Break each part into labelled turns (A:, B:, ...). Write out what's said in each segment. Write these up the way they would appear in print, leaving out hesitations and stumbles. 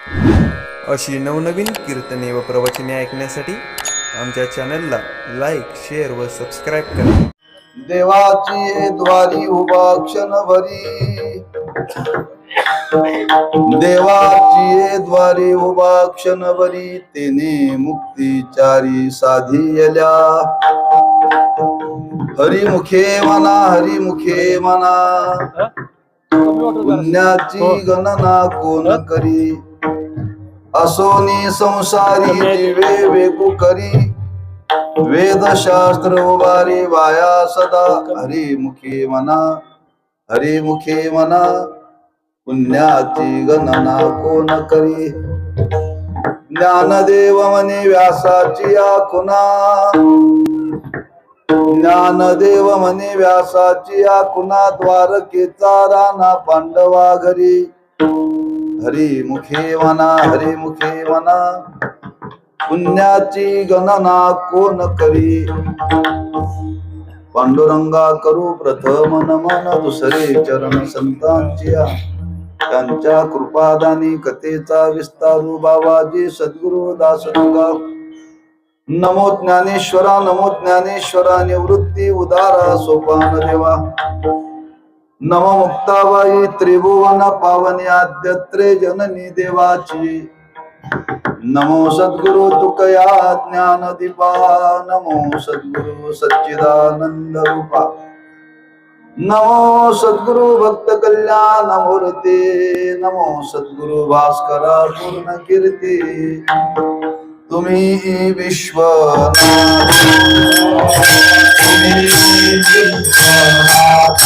A: अशी नवनवीन कीर्तने व प्रवचने ऐकण्यासाठी आमच्या चॅनलला लाईक, शेअर व सबस्क्राईब करा.
B: देवाची द्वारी उभा क्षणभरी, देवाची द्वारी उभा क्षणभरी, तेने मुक्तीचारी साधियल्या. हरिमुखे म्हणा, हरिमुखे म्हणा, पुण्याची गणना कोण करी. असोनी संसारी दिवे वेगू करी, वेदशास्त्र उभारी वाया सदा. हरिमुखे म्हणा, हरिमुखे म्हणा, पुण्याची गणना कोण करी. ज्ञानदेव म्हणे व्यासाची आखुना, ज्ञानदेव म्हणे व्यासाची आखुना, द्वारकेचा राणा पांडवा घरी. हरिमुखे म्हणा, हरिमुखे म्हणा, पुण्याची गणना कोण करी. पांडुरंगा करू प्रथम नमन, दुसरे चरण संतांची. त्यांच्या कृपादानी कथेचा विस्तारू, बाबाजी सद्गुरु दास तुका. नमो ज्ञानेश्वरा, नमो ज्ञानेश्वरा, निवृत्ती उदारा सोपान देवा. नमो मुक्ताबाई त्रिभुवन पावनी, आद्यत्रे जननी देवाची. नमो सद्गुरु तुकया ज्ञान दीपा, नमो सद्गुरु सच्चिदानंद रूपा. नमो सद्गुरु भक्त कल्याण मूर्ती, नमो सद्गुरु भास्करा पूर्ण कीर्ती. तुम्ही विश्वनाथ, तुम्ही विश्वनाथ,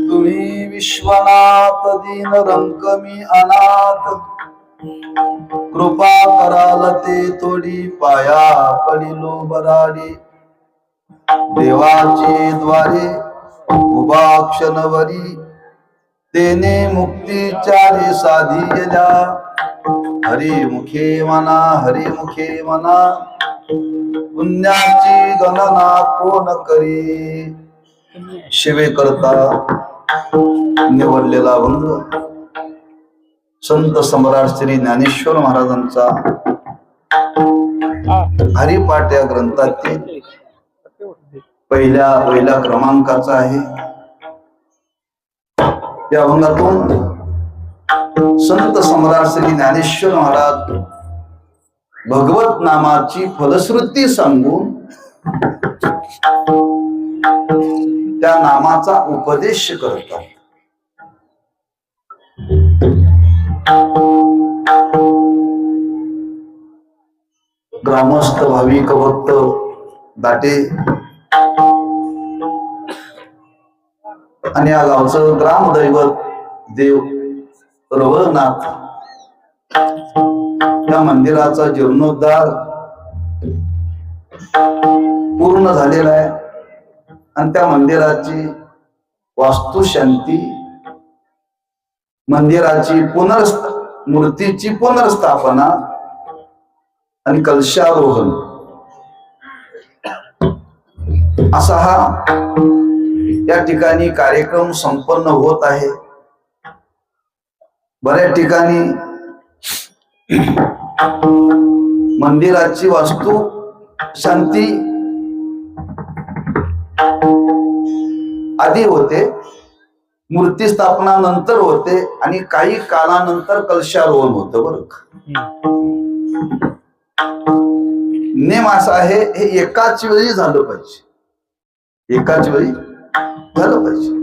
B: तुम्ही विश्वनाथ दीन रंकमी अनाथ. कृपा कराल ते थोडी, पाया पडिलो बराडी. देवाची द्वारे उभा क्षणभरी, तेने मुक्तीचारी साधियल्या. हरिमुखे म्हणा, हरिमुखे म्हणा, पुण्याची गणना कोण करी. शिवे करता निवडलेला अभंग संत सम्राट श्री ज्ञानेश्वर महाराजांचा हरिपाठ या ग्रंथातील पहिल्या क्रमांकाचा आहे. या अभंगातून संत सम्राट श्री ज्ञानेश्वर महाराज भगवत नामाची फलश्रुती सांगून त्या नामाचा उपदेश करतात. ग्रामस्थ भाविक भक्त दाटे आणि या गावचं ग्रामदैवत देव रवळनाथ, या मंदिराचा जीर्णोद्धार पूर्ण झालेला आहे आणि त्या मंदिराची वास्तुशांती, मंदिराची मूर्तीची पुनर्स्थापना आणि कलशारोहण असा हा या ठिकाणी कार्यक्रम संपन्न होत आहे. बऱ्याच ठिकाणी मंदिराची वास्तू शांती आधी होते, मूर्ती स्थापना नंतर होते आणि काही काळानंतर कलशारोहण होतं बरं का. नेम असा आहे, हे एकाच वेळी झालं पाहिजे, एकाच वेळी झालं पाहिजे.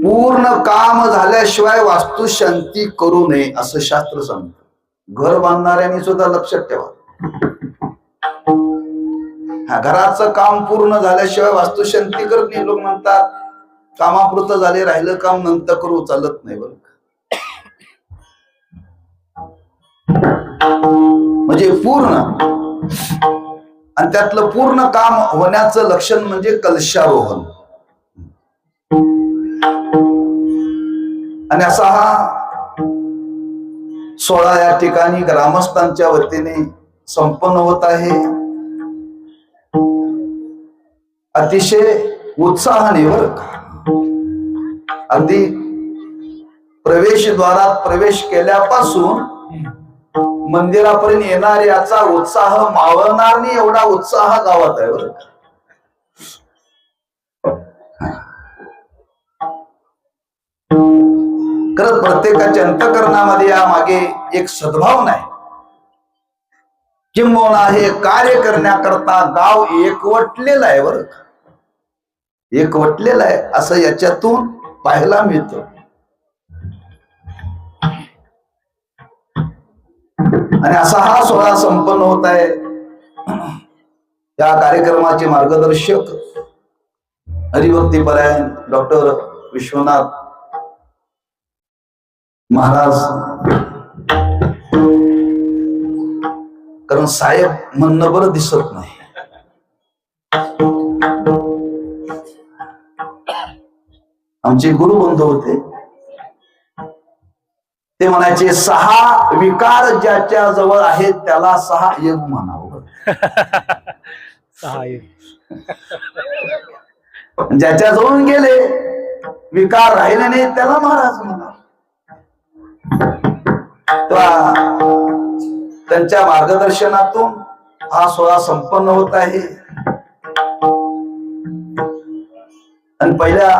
B: पूर्ण काम झाल्याशिवाय वास्तू शांती करू नये असं शास्त्र सांगतं. घर बांधणाऱ्यांनी सुद्धा लक्षात ठेवा, घराचं काम पूर्ण झाल्याशिवाय वास्तू शांती करत नाही. लोक म्हणतात कामापुरतं झाले, राहिलं काम नंतर करू, चालत नाही बरं. म्हणजे पूर्ण, आणि त्यातलं पूर्ण काम होण्याचं लक्षण म्हणजे कलशारोहण. आणि असा हा सोहळा या ठिकाणी ग्रामस्थांच्या वतीने संपन्न होत आहे. अतिशय उत्साहाने बरं का. अगदी प्रवेशद्वारात प्रवेश केल्यापासून मंदिरापर्यंत येणाऱ्याचा उत्साह मावळणार नाही, एवढा उत्साह गावात आहे बरं का. खरंच प्रत्येकाच्या अंतःकरणामध्ये या मागे एक सद्भावना आहे. किंबहुना हे कार्य करण्याकरता गाव एकवटलेलं आहे बरं का, एकवटलेलं आहे असं याच्यातून पाहायला मिळतं. आणि असा हा सोहळा संपन्न होत आहे. या कार्यक्रमाचे मार्गदर्शक हरिभक्तीपरायण डॉक्टर विश्वनाथ महाराज, कारण साहेब म्हणणं बरं दिसत नाही. आमचे गुरुबंधू होते, ते म्हणायचे 6 विकार ज्याच्या जवळ आहेत त्याला 6 योग म्हणावं.
C: 6 योग
B: ज्याच्या जवळून गेले विकार राहिले नाही त्याला महाराज म्हणावं. त्यांच्या मार्गदर्शनातून हा सोहळा संपन्न होत आहे. आणि पहिल्या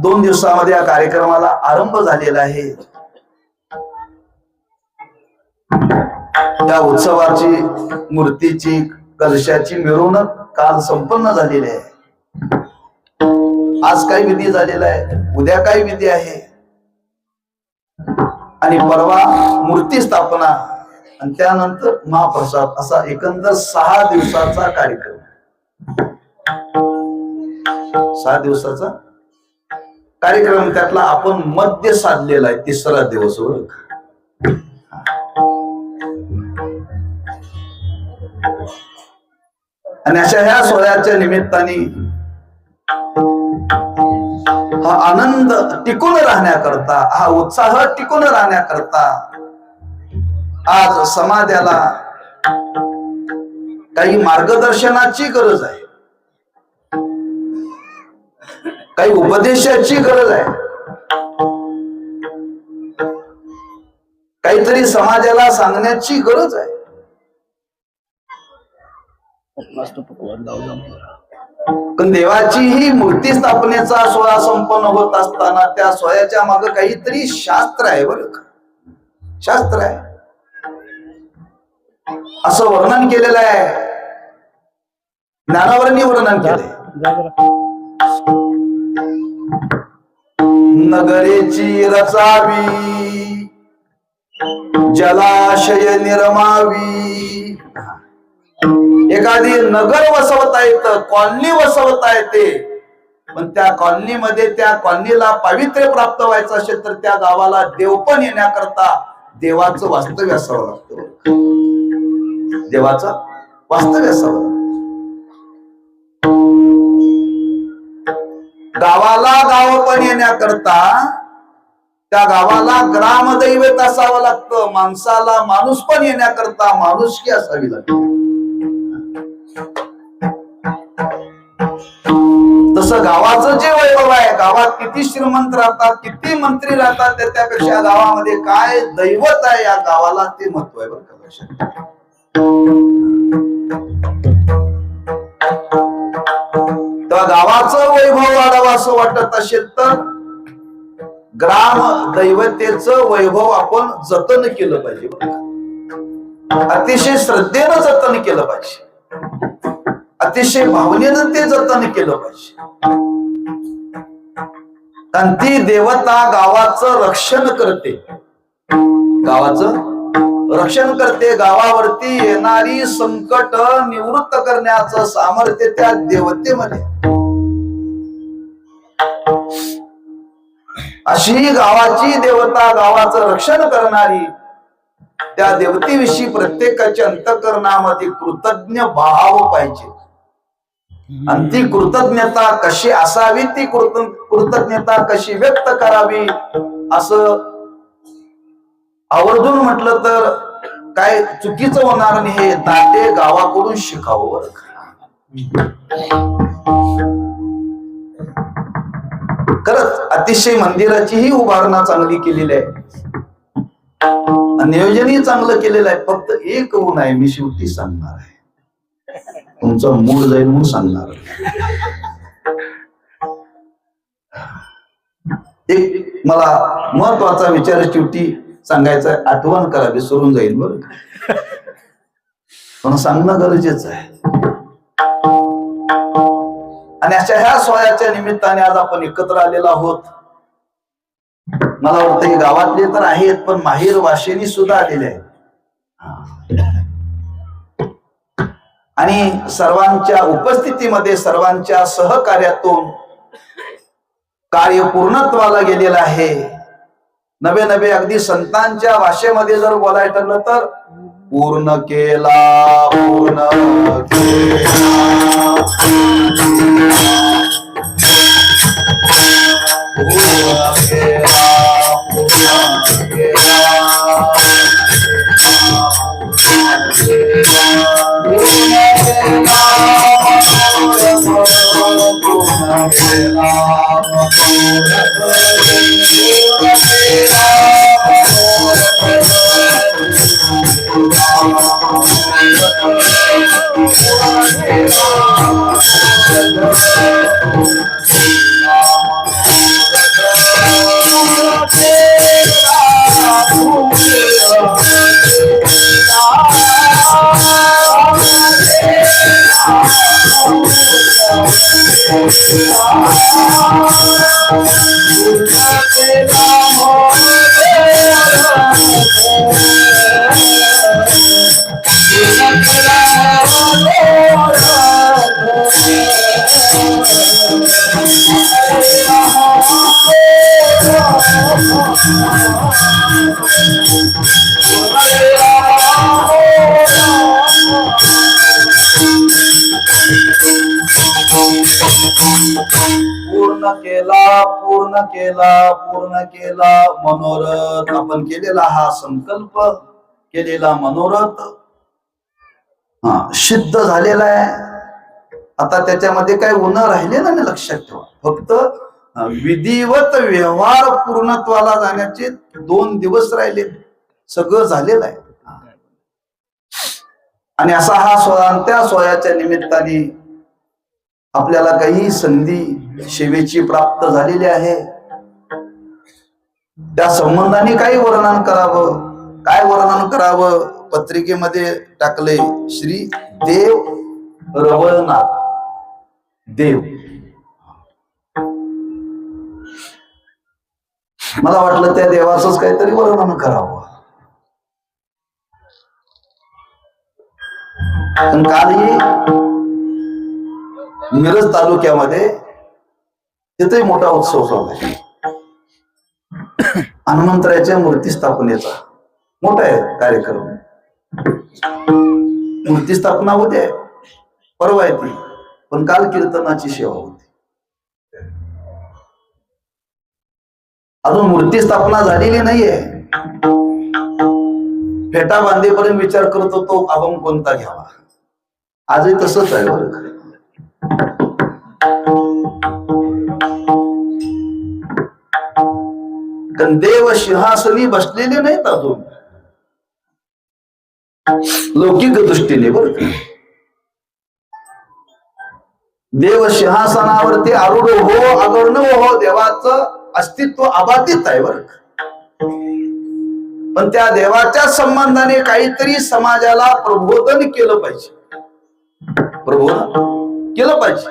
B: 2 दिवसामध्ये या कार्यक्रमाला आरंभ झालेला आहे. त्या उत्सवाची, मूर्तीची, कलशाची मिरवणूक काल संपन्न झालेली आहे. आज काही विधी झालेला आहे, उद्या काही विधी आहे, आणि परवा मूर्ती स्थापना, आणि त्यानंतर महाप्रसाद, असा एकंदर 6 दिवसाचा कार्यक्रम. 6 दिवसाचा कार्यक्रम, त्यातला आपण मध्य साधलेला आहे 3रा दिवस. आणि अशा ह्या सोहळ्याच्या निमित्ताने हा आनंद टिकून राहण्याकरता, हा उत्साह टिकून राहण्याकरता आज समाजाला काही मार्गदर्शनाची गरज आहे, काही उपदेशाची गरज आहे, काहीतरी समाजाला सांगण्याची गरज आहे. पण देवाची ही मूर्ती स्थापनेचा सोहळा संपन्न होत असताना त्या सोहळ्याच्या मागे काहीतरी शास्त्र आहे बरं का, शास्त्र आहे असं वर्णन केलेलं आहे. ज्ञानावरांनी वर्णन केले. नगरेची रचावी, जलाशय निर्मावी. एखादी नगर वसवता येतं, कॉलनी वसवता येते, पण त्या कॉलनीमध्ये, त्या कॉलनीला पावित्र्य प्राप्त व्हायचं असेल तर त्या गावाला देवपण येण्याकरता देवाचं वास्तव्य असावं लागतं. देवाचं वास्तव्य असावं लागतं. गावाला गावपण येण्याकरता त्या गावाला ग्रामदैवत असावं लागतं. माणसाला माणूस पण येण्याकरता माणुसकी असावी लागते. तसं गावाचं जे वैभव आहे, गावात किती श्रीमंत राहतात, किती मंत्री राहतात, त्यापेक्षा गावामध्ये काय दैवत आहे या गावाला ते महत्व आहे बरं का लक्षात. तेव्हा गावाचं वैभव वाढावं असं वाटत असेल तर ग्राम दैवतेचं वैभव आपण जतन केलं पाहिजे बरं का. अतिशय श्रद्धेनं जतन केलं पाहिजे, अतिशय भावनेनं ते जतन केलं पाहिजे. कारण ती देवता गावाचं रक्षण करते, गावाचं रक्षण करते. गावावरती येणारी संकट निवृत्त करण्याचं सामर्थ्य त्या देवतेमध्ये. अशी गावाची देवता, गावाचं रक्षण करणारी त्या देवतेविषयी प्रत्येकाच्या अंतःकरणामध्ये कृतज्ञ भाव पाहिजे. आणि ती कृतज्ञता कशी असावी, ती कृतज्ञता कशी व्यक्त करावी असं आवर्जून म्हटलं तर काय चुकीचं होणार नाही. हे नाते गावाकडून शिकावं. खरंच अतिशय मंदिराची ही उभारणा चांगली केलेली आहे, नियोजनही चांगलं केलेलं आहे. फक्त एक ऊन आहे, मी शेवटी सांगणार आहे, तुमचा मूड जाईल म्हणून सांगणार. एक मला महत्वाचा विचार शेवटी सांगायचा आहे, आठवण करा, विसरून जाईल बरं पण सांगणं गरजेचं आहे. आणि अशा ह्या सोहळ्याच्या निमित्ताने आज आपण एकत्र आलेलो आहोत. मला वाटतं हे गावातले तर आहेत, पण माहेर वाशिनी सुद्धा आलेले आहेत. आणि सर्वांच्या उपस्थितीमध्ये, सर्वांच्या सहकार्यातून कार्य पूर्णत्वाला गेलेलं आहे. नवे नवे अगदी संतांच्या भाषेमध्ये जर बोलायला ठरलं तर पूर्ण केला, पूर्ण केला, पूर्ण केला, पूर्ण केला मनोरथ. आपण केलेला हा संकल्प, केलेला मनोरथ सिद्ध झालेला आहे. आता त्याच्यामध्ये काही उन्ह राहिले ना, लक्षात ठेवा. फक्त विधिवत व्यवहार पूर्णत्वाला जाण्याचे 2 दिवस राहिले, सगळं झालेलं आहे. आणि असा हा सोहळा, त्या सोहळ्याच्या निमित्ताने आपल्याला काही संधी सेवेची प्राप्त झालेली आहे. त्या संबंधाने काही वर्णन करावं, काय वर्णन करावं पत्रिकेमध्ये टाकले. श्री देव रवळनाथ देव. मला वाटलं त्या देवाचंच काहीतरी वर्णन करावं. पण कालही मिरज तालुक्यामध्ये तिथे मोठा उत्सव चालू आहे. हनुमंतरायाच्या मूर्ती स्थापनेचा मोठा आहे कार्यक्रम. मूर्ती स्थापना होते, परवा आहे ती, पण काल कीर्तनाची सेवा होती. अजून मूर्ती स्थापना झालेली नाहीये. फेटा बांधेपर्यंत विचार करत होतो आपण कोणता घ्यावा. आजही तसंच आहे बरं. कारण देव सिंहासनी बसलेले नाहीत अजून लौकिक दृष्टीने बर. देव सिंहासनावरती आरूढ हो अगर न हो, देवाचं अस्तित्व अबाधित आहे बर. पण त्या देवाच्या संबंधाने काहीतरी समाजाला प्रबोधन केलं पाहिजे, प्रबोधन केलं पाहिजे.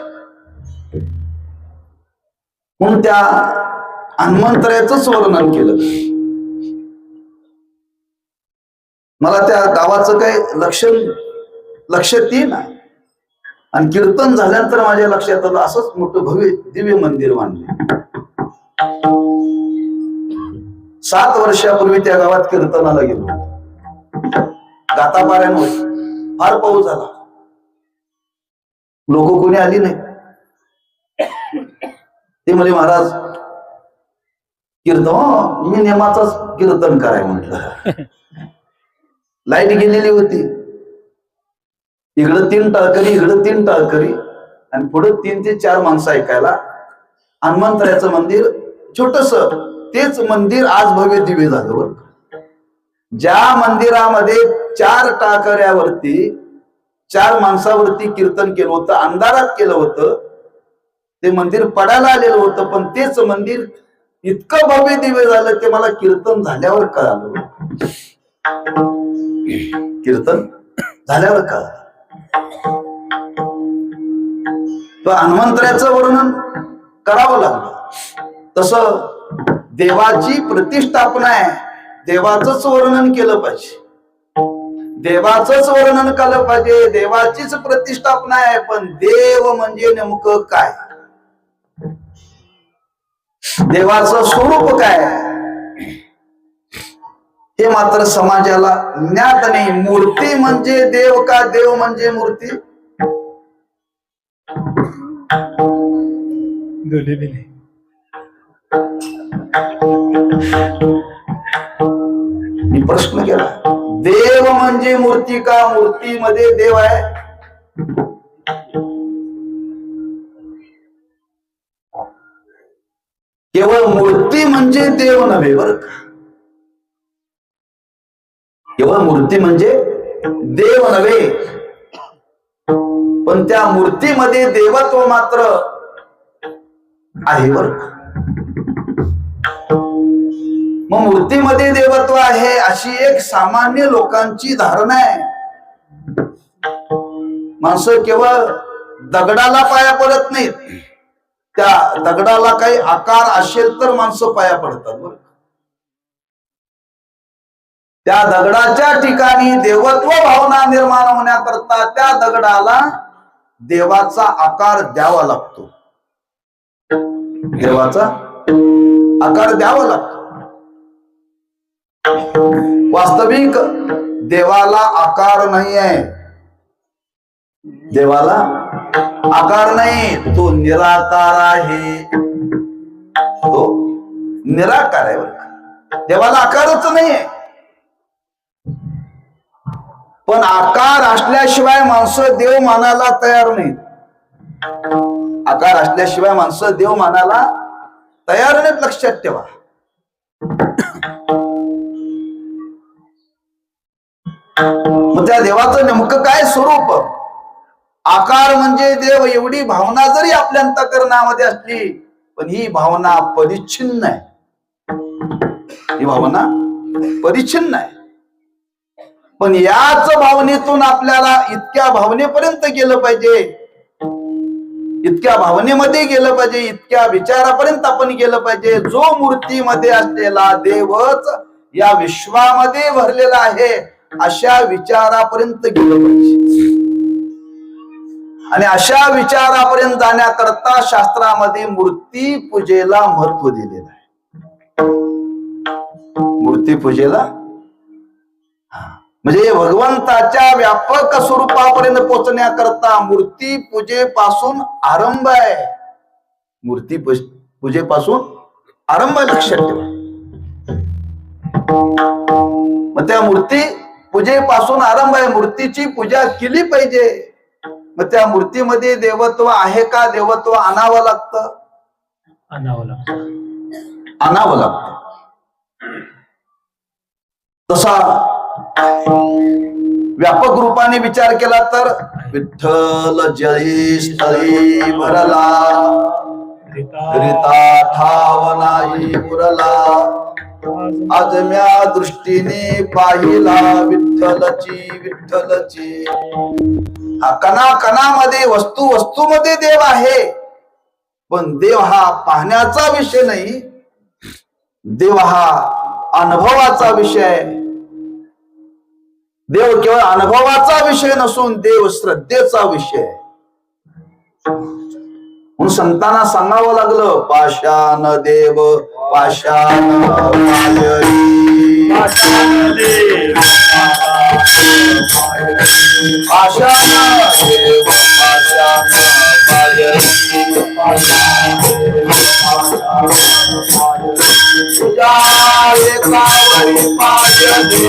B: म्हणून त्या हनुमंतरायचंच वर्णन केलं. मला त्या गावाचं काही लक्षात येईना. आणि कीर्तन झाल्यानंतर माझ्या लक्षात आलं असंच मोठं भव्य दिव्य मंदिर बांधले. 7 वर्षापूर्वी त्या गावात कीर्तनाला गेलो. गातापाऱ्यांवर फार पाऊस झाला, लोक कोणी आली नाही. ते म्हणजे महाराज कीर्तन, मी नेमाचाच कीर्तन कराय म्हटलं. लाईट गेलेली होती, इकडं 3 टाळकरी इकडं 3 टाळकरी आणि पुढे 3 ते 4 माणसं ऐकायला. हनुमंतरायाचं मंदिर छोटस, तेच मंदिर आज भव्य दिव्य झालं. ज्या मंदिरामध्ये 4 टाळकऱ्यावरती 4 माणसावरती कीर्तन केलं होतं, अंधारात केलं होतं, ते मंदिर पडायला आलेलं होतं. पण तेच मंदिर इतकं भव्य दिव्य झालं ते मला कीर्तन झाल्यावर कळालं. कीर्तन झाल्यावर कळालं. हनुमंतरायाचं वर्णन करावं लागलं. तसं देवाची प्रतिष्ठापना आहे, देवाचंच वर्णन केलं पाहिजे, देवाचंच वर्णन केलं पाहिजे, देवाचीच प्रतिष्ठापना आहे. पण देव म्हणजे नेमकं काय, देवाचं स्वरूप काय हे मात्र समाजाला ज्ञात नाही. मूर्ती म्हणजे देव का देव म्हणजे मूर्ती, मी प्रश्न केला. देव म्हणजे मूर्ती का मूर्तीमध्ये देव आहे? केवळ मूर्ती म्हणजे देव नव्हे बर का. केवळ मूर्ती म्हणजे देव नव्हे, पण त्या मूर्तीमध्ये देवत्व मात्र आहे बर का. मग मूर्तीमध्ये देवत्व आहे अशी एक सामान्य लोकांची धारणा आहे. माणसं केवळ दगडाला पाया पडत नाहीत, त्या दगडाला काही आकार असेल तर माणसं पाया पडतात बर. त्या दगडाच्या ठिकाणी देवत्व भावना निर्माण होण्याकरता त्या दगडाला देवाचा आकार द्यावा लागतो, देवाचा आकार द्यावा लागतो. वास्तविक देवाला आकार नाही आहे, देवाला आकार नाही, तो निराकार आहे, तो निराकार आहे. देवाला आकारच नाहीये. पण आकार असल्याशिवाय माणसं देव मानायला तयार नाहीत. आकार असल्याशिवाय माणसं देव मानायला तयार नाहीत, लक्षात ठेवा. मग त्या देवाचं नेमकं काय स्वरूप? आकार म्हणजे देव एवढी भावना जरी आपल्या अंतःकरणामध्ये असली, पण ही भावना परिच्छिन्न आहे, ही भावना परिच्छिन्न आहे. पण याच भावनेतून आपल्याला इतक्या भावनेपर्यंत गेलं पाहिजे, इतक्या भावनेमध्ये गेलं पाहिजे, इतक्या विचारापर्यंत आपण गेलं पाहिजे, जो मूर्तीमध्ये असलेला देवच या विश्वामध्ये भरलेला आहे अशा विचारापर्यंत गेलं पाहिजे. आणि अशा विचारापर्यंत जाण्याकरता शास्त्रामध्ये मूर्ती पूजेला महत्व दिलेलं आहे. मूर्ती पूजेला म्हणजे भगवंताच्या व्यापक स्वरूपापर्यंत पोहोचण्याकरता मूर्ती पूजेपासून आरंभ आहे. मूर्ती पूजेपासून आरंभ आहे, लक्षात ठेवा. मग त्या मूर्ती पूजेपासून आरंभ आहे. मूर्तीची पूजा केली पाहिजे. मग त्या मूर्तीमध्ये देवत्व आहे का? देवत्व आणावं लागतं, आणावं लागतं. तसा व्यापक रूपाने विचार केला तर विठ्ठल जयी स्थळी भरला, रिता ठाव नाही उरला, आजम्या दृष्टीने पाहिला विठ्ठलची विठ्ठलची. हा कणा कणामध्ये वस्तू वस्तूमध्ये देव आहे, पण देव हा पाहण्याचा विषय नाही, देव हा अनुभवाचा विषय आहे. देव केवळ अनुभवाचा विषय नसून देव श्रद्धेचा विषय आहे. म्हणून संतांना सांगावं लागलं, पाषाण देव पाषाण पायरी, पाषाण देव पाषाण पायरी, तुझ्या एकावरी पाय दे,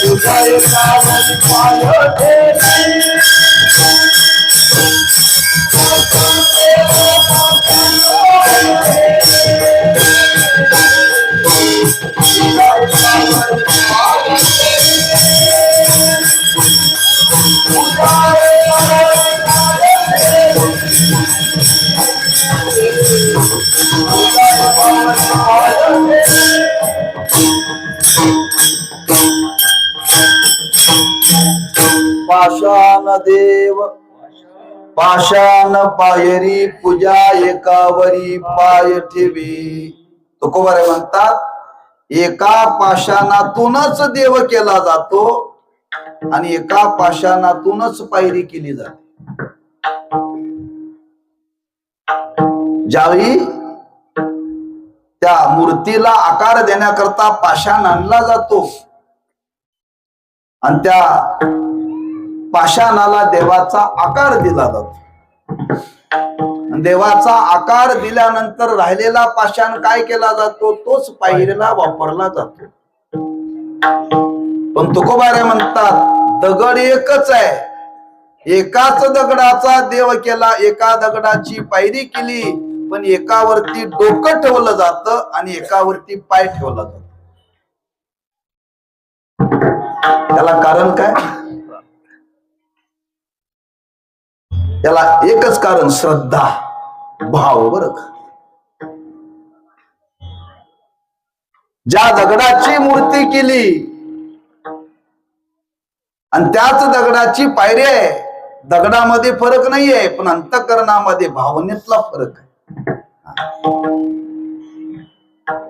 B: तुझ्या एकावरी पाय पाषाण देव पाषाण पायरी, पूजा एकावरी पाय ठेवी. तुकोबारे म्हणतात, एका पाषाणातूनच देव केला जातो आणि एका पाषाणातूनच पायरी केली जाते. ज्यावेळी त्या मूर्तीला आकार देण्याकरता पाषाण आणला जातो आणि त्या पाषाणाला देवाचा आकार दिला जातो. देवाचा आकार दिल्यानंतर राहिलेला पाषाण काय केला जातो, तोच पायरीला वापरला जातो. पण तुकोबारे म्हणतात, दगड एकच आहे, एकाच दगडाचा देव केला, एका दगडाची पायरी केली, पण एकावरती डोकं ठेवलं जातं आणि एकावरती पाय ठेवला जातो. त्याला कारण काय? त्याला एकच कारण, श्रद्धा, भाव. बरं, ज्या दगडाची मूर्ती केली आणि त्याच दगडाची पायरी आहे, दगडामध्ये फरक नाहीये, पण अंतःकरणामध्ये भावनेतला फरक आहे.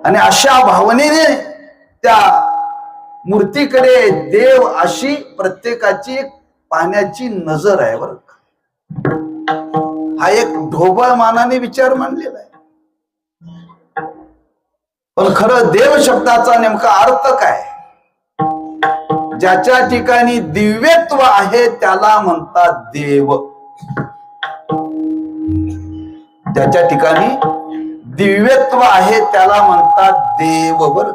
B: आणि अशा भावनेने त्या मूर्तीकडे देव अशी प्रत्येकाची एक पाहण्याची नजर आहे. बरं, हा एक ढोबळ मानाने विचार मांडलेला आहे. पण खरं देव शब्दाचा नेमका अर्थ काय? ज्याच्या ठिकाणी दिव्यत्व आहे त्याला म्हणतात देव. ज्याच्या ठिकाणी दिव्यत्व आहे त्याला म्हणतात देव. बरं,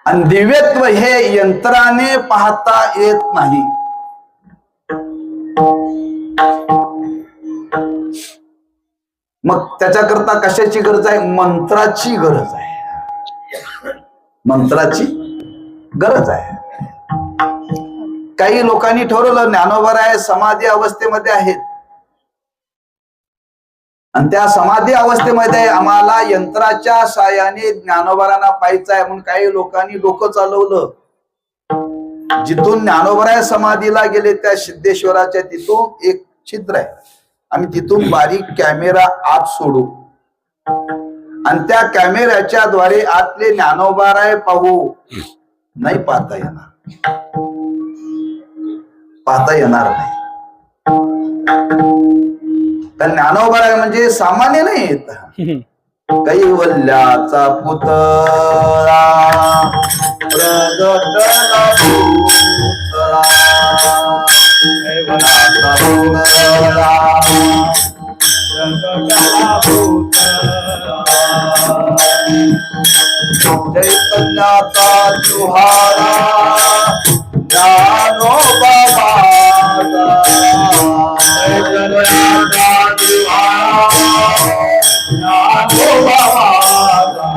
B: आणि दिव्यत्व हे यंत्राने पाहता येत नाही. मग त्याच्याकरता कशाची गरज आहे? मंत्राची गरज आहे. मंत्राची गरज आहे. काही लोकांनी ठरवलं ज्ञानोबराय समाधी अवस्थेमध्ये आहेत आणि त्या समाधी अवस्थेमध्ये आम्हाला यंत्राच्या साहाय्याने ज्ञानोबरांना पाहायचं आहे म्हणून काही लोकांनी डोकं चालवलं. जिथून ज्ञानोबराय समाधीला गेले त्या सिद्धेश्वराच्या तिथून एक छिद्र आहे, आम्ही तिथून बारीक कॅमेरा आत सोडू आणि त्या कॅमेऱ्याच्या द्वारे आतले ज्ञानोबराय पाहू. नाही पाहता येणार. पाहता येणार नाही. कारण ज्ञानोबा म्हणजे सामान्य नाही येत. कैवल्याचा पुतळा प्रगटला पुतळा, कैवल्याचा पुतळा प्रगटला पुतळा, चैतन्याचा जुहारा ज्ञानोबा माझा, चैतन्याचा जुहारा ज्ञानोबा माझा,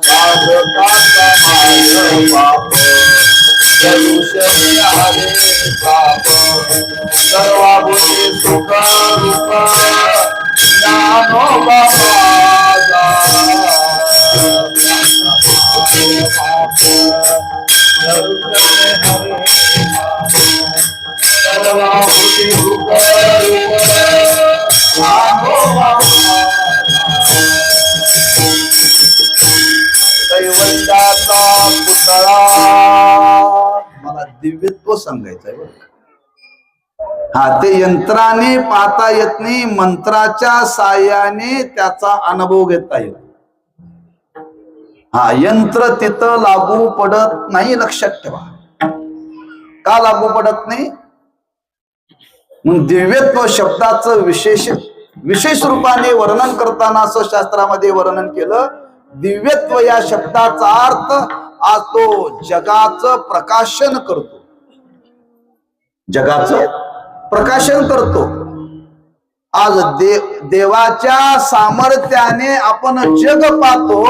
B: साधकाचा माय बाप जलुषणी हरे बाप, सर्वाभूते सुख रूप ज्ञानोबा माझा, सर्वाभूते सुख रूप ज्ञानोबा कैवल्याचा पुतळा. मला दिव्यत्व सांगायचं आहे. हा, ते यंत्राने पाहता येत नाही, मंत्राच्या साह्याने त्याचा अनुभव घेता येईल. हा, यंत्र तिथं लागू पडत नाही, लक्षात ठेवा. का लागू पडत नाही? मग दिव्यत्व शब्दाचं विशेष रूपाने वर्णन करताना असं शास्त्रामध्ये वर्णन केलं. दिव्यत्व या शब्दाचा अर्थ आज तो जगाचं प्रकाशन करतो, जगाचं प्रकाशन करतो. आज देवाच्या सामर्थ्याने आपण जग पाहतो,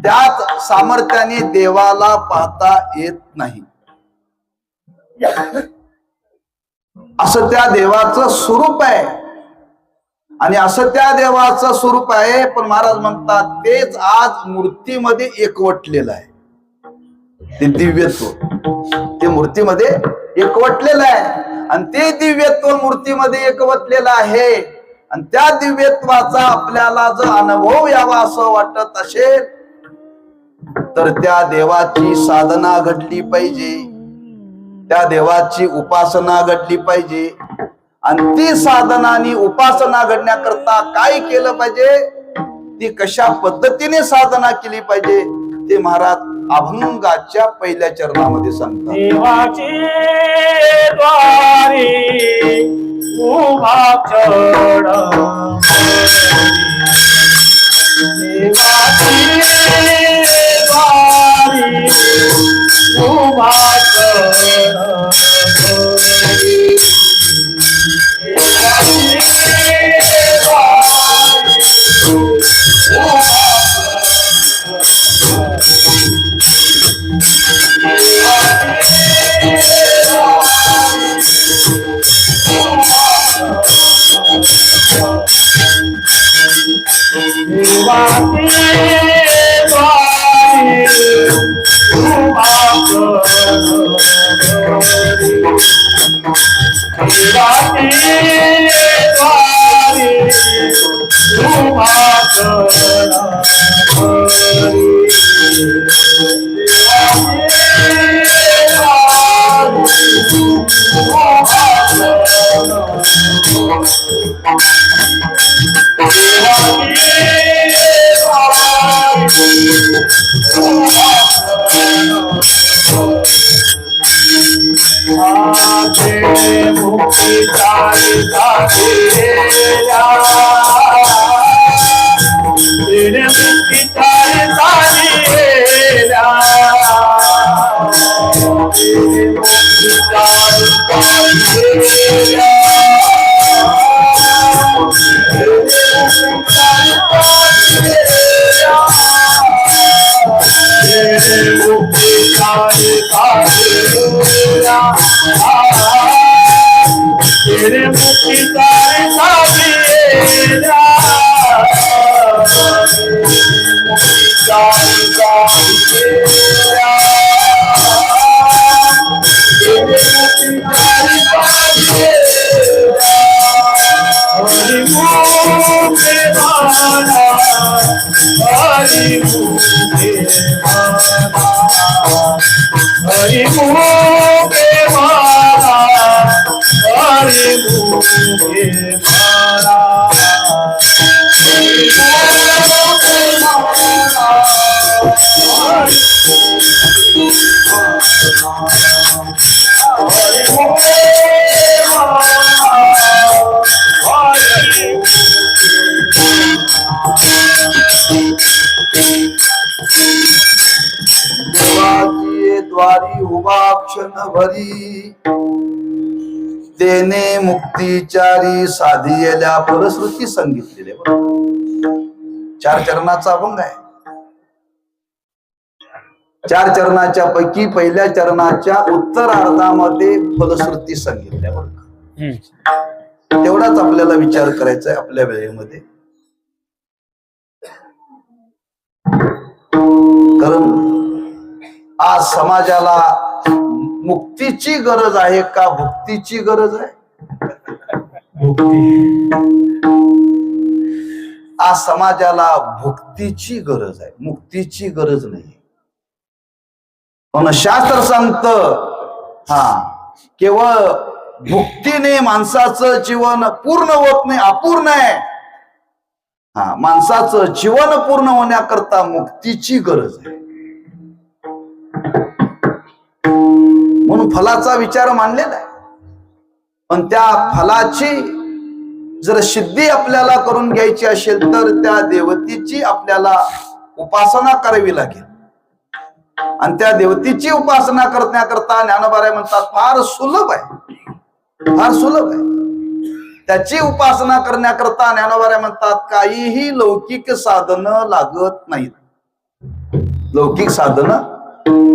B: त्याच सामर्थ्याने देवाला पाहता येत नाही. असं त्या देवाचं स्वरूप आहे आणि असं त्या देवाचं स्वरूप आहे. पण महाराज म्हणतात तेच आज मूर्तीमध्ये एकवटलेलं आहे. ते दिव्यत्व ते मूर्तीमध्ये एकवटलेलं आहे आणि ते दिव्यत्व मूर्तीमध्ये एकवटलेलं आहे. आणि त्या दिव्यत्वाचा आपल्याला जर अनुभव यावा असं वाटत असेल तर त्या देवाची साधना घडली पाहिजे, त्या देवाची उपासना घडली पाहिजे. आणि ती साधना आणि उपासना घडण्याकरता काय केलं पाहिजे, ती कशा पद्धतीने साधना केली पाहिजे ते महाराज अभंगाच्या पहिल्या चरणामध्ये सांगतात.
C: देवाचे द्वारी उभा चढ, देवाचे द्वारी उभा चढ, हरि
B: भरी तेने मुक्तीचारी साधियल्या फलश्रुती सांगितलेले. 4 चरणाचा अभंग आहे. 4 चरणाच्या पैकी पहिल्या चरणाच्या उत्तरार्धामध्ये फलश्रुती सांगितल्या. तेवढाच आपल्याला विचार करायचा आहे आपल्या वेळेमध्ये. कारण आज समाजाला मुक्तीची गरज आहे का भुक्तीची गरज आहे? आज समाजाला भुक्तीची गरज आहे, मुक्तीची गरज नाही. पण शास्त्र सांगत केवळ भुक्तीने माणसाचं जीवन पूर्ण होत नाही, अपूर्ण आहे. माणसाचं जीवन पूर्ण होण्याकरता मुक्तीची गरज आहे. म्हणून फलाचा विचार मांडलेला आहे. पण त्या फलाची जर सिद्धी आपल्याला करून घ्यायची असेल तर त्या देवतेची आपल्याला उपासना करावी लागेल. आणि त्या देवतेची उपासना करण्याकरता ज्ञानोबा म्हणतात फार सुलभ आहे, फार सुलभ आहे. त्याची उपासना करण्याकरता ज्ञानोबा म्हणतात काहीही लौकिक साधन लागत नाहीत. लौकिक साधन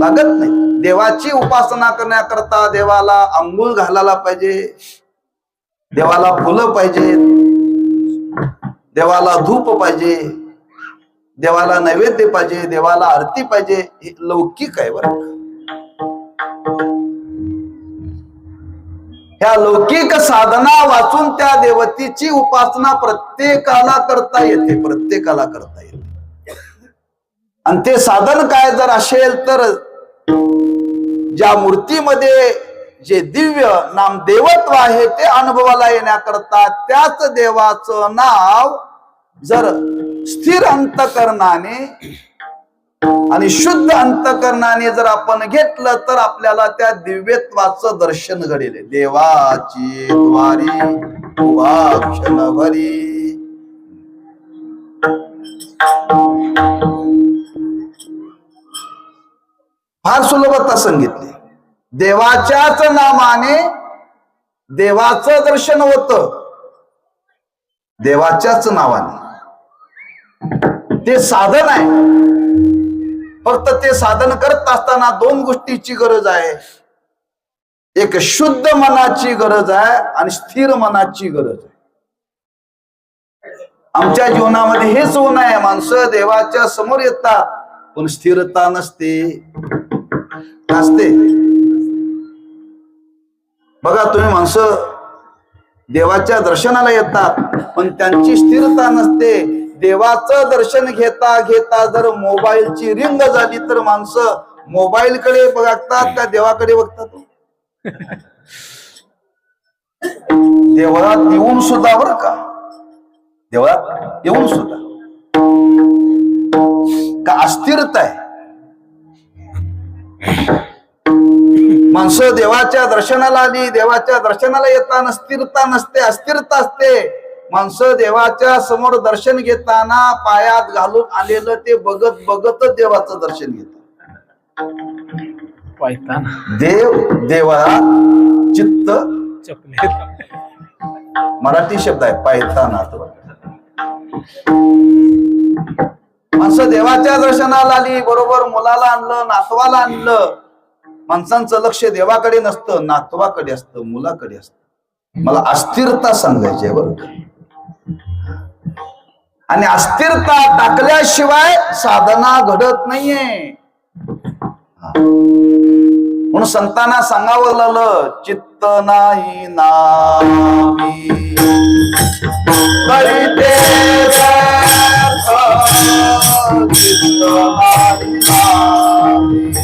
B: लागत नाही. देवाची उपासना करण्याकरता देवाला अंघोळ घालायला पाहिजे, देवाला फुलं पाहिजे, देवाला धूप पाहिजे, देवाला नैवेद्य पाहिजे, देवाला आरती पाहिजे. हे लौकिक आहे बरं. ह्या लौकिक साधना वाचून त्या देवतेची उपासना प्रत्येकाला करता येते, प्रत्येकाला करता येते. आणि ते साधन काय जर असेल तर ज्या मूर्तीमध्ये जे दिव्य नाम देवत्व आहे ते अनुभवाला येण्याकरता त्याच देवाचं नाव जर स्थिर अंतकरणाने आणि शुद्ध अंतकरणाने जर आपण घेतलं तर आपल्याला त्या दिव्यत्वाचं दर्शन घडेल. देवाची द्वारी उभा क्षणभरी. फार सुलभता सांगितली. देवाच्याच नामाने देवाचं दर्शन होतं, देवाच्याच नावाने. ते साधन आहे. फक्त ते साधन करत असताना 2 गोष्टीची गरज आहे. एक शुद्ध मनाची गरज आहे आणि स्थिर मनाची गरज आहे. आमच्या जीवनामध्ये हेच होणं आहे. माणसं देवाच्या समोर येतात पण स्थिरता नसते. बघा तुम्ही, माणसं देवाच्या दर्शनाला येतात पण त्यांची स्थिरता नसते. देवाचं दर्शन घेता घेता जर मोबाईलची रिंग झाली तर माणसं मोबाईल कडे बघतात का देवाकडे बघतात? देवळात येऊन सुद्धा बरं का, देवळात येऊन सुद्धा का अस्थिरता आहे. माणसं देवाच्या दर्शनाला आली, देवाच्या दर्शनाला येताना स्थिरता नसते, अस्थिरता असते. माणसं देवाच्या समोर दर्शन घेताना पायात घालून आलेलं ते बघत बघतच देवाचं दर्शन घेतात. देव देवळा चित्त मराठी शब्द आहे पायताना. माणसं देवाच्या दर्शनाला आली, बरोबर मुलाला आणलं, नातवाला आणलं. माणसांचं लक्ष देवाकडे नसतं, नातवाकडे असतं, मुलाकडे असतं. मला अस्थिरता सांगायची आहे बरं. आणि अस्थिरता टाकल्याशिवाय साधना घडत नाहीये. म्हणून संतांना सांगावं लागलं चित्त नाही नामी चित्त नाही नामी.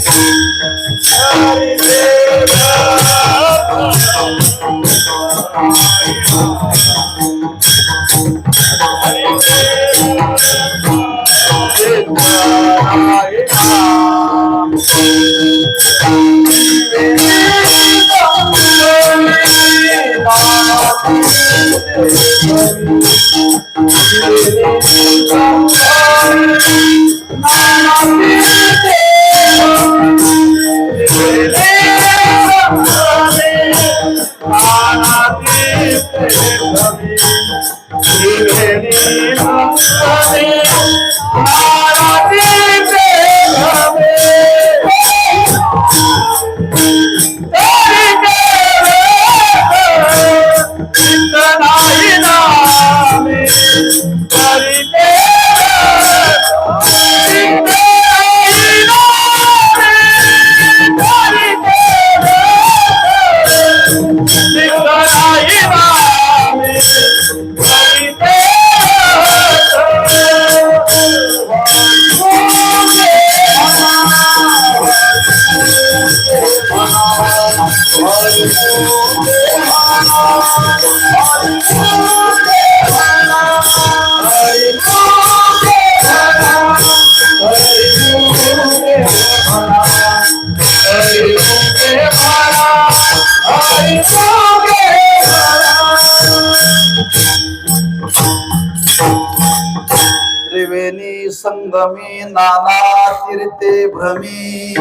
B: त्रिवेणी संगमी नाना तीर्थे भ्रमी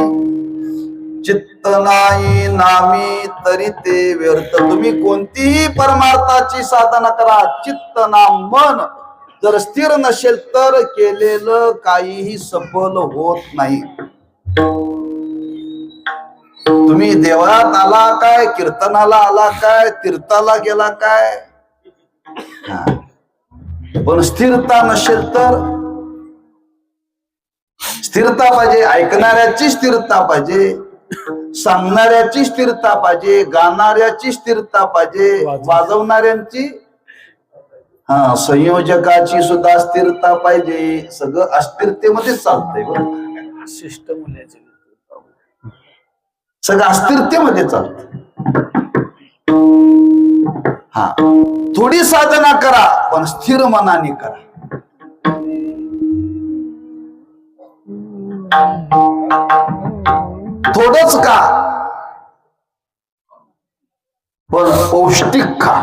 B: चित्त नाही नामी तरी ते व्यर्थ. तुम्ही कोणतीही परमार्थाची साधना करा, चित्त ना मन जर स्थिर नसेल तर केलेलं काहीही सफल होत नाही. तुम्ही देवळात आला काय, कीर्तनाला आला काय, तीर्थाला गेला काय, पण स्थिरता नसेल तर, स्थिरता पाहिजे. ऐकणाऱ्याची स्थिरता पाहिजे, सांगणाऱ्याची स्थिरता पाहिजे, गाणाऱ्याची स्थिरता पाहिजे, वाजवणाऱ्यांची, संयोजकाची सुद्धा स्थिरता पाहिजे. सगळं अस्थिरतेमध्येच चालतंय बरं.
C: सिस्टम
B: सगळं अस्थिरतेमध्ये चालत. थोडी साधना करा पण स्थिर मनाने करा. थोडंच का पण पौष्टिक खा.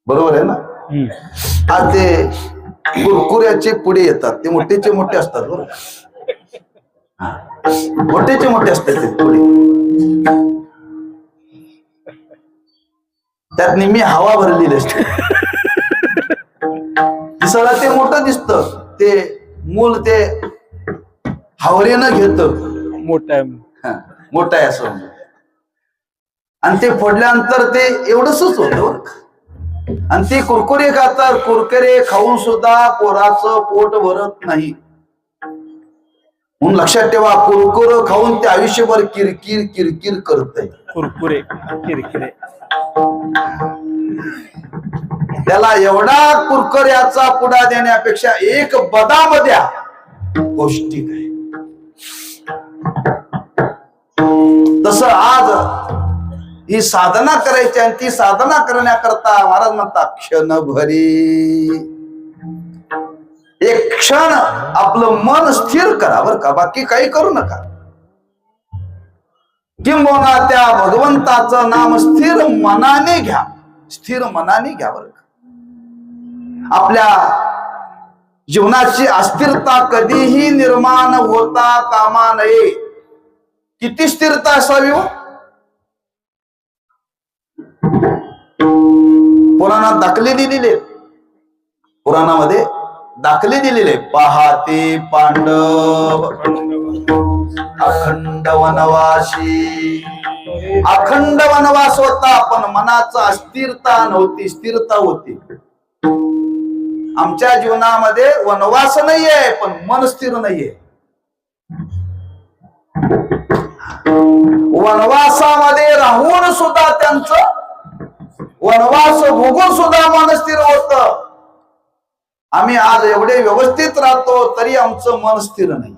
B: बरोबर आहे ना. आज ते कुरकुऱ्याचे पुढे येतात, ते मोठेचे मोठे असतात बरोबर. मोठेचे मोठे असतात ते पुढे, त्यात निम्मी हवा भरलेली असते. दिसायला ते मोठं दिसतं, ते मूल ते हवरेनं घेत मोठं आहे असं, आणि ते फोडल्यानंतर ते एवढंच होतं. आणि ते कुरकुरे खातात, कुरकुरे खाऊन सुद्धा पोराचं पोट भरत नाही. म्हणून लक्षात ठेवा, कुरकुर खाऊन ते आयुष्यभर किरकिर किरकिर करत आहे.
C: कुरकुरे किरकिरे,
B: त्याला एवढा कुरकुऱ्याचा पुडा देण्यापेक्षा एक बदाम द्या, पौष्टिक आहे. तसं आज ही साधना करायची, आणि ती साधना करण्याकरता महाराज म्हणतात क्षणभरी, एक क्षण आपलं मन स्थिर करा बरं का, बाकी काही करू नका. किंबहुना त्या भगवंताचं नाम स्थिर मनाने घ्या, स्थिर मनाने घ्या बरं का. आपल्या जीवनाची अस्थिरता कधीही निर्माण होता कामा नये. किती स्थिरता असावी हो. पुराणात दाखले दिलेले, पुराणामध्ये दाखले दिलेले. पहाते पांडव अखंड वनवासी, अखंड वनवास होता पण मनाचा अस्थिरता नव्हती, स्थिरता होती. आमच्या जीवनामध्ये वनवास नाहीये पण मन स्थिर नाहीये. वनवासामध्ये राहून सुद्धा त्यांचं, वनवास भोगून सुद्धा मन स्थिर होत. आम्ही आज एवढे व्यवस्थित राहतो तरी आमचं मन स्थिर नाहीये.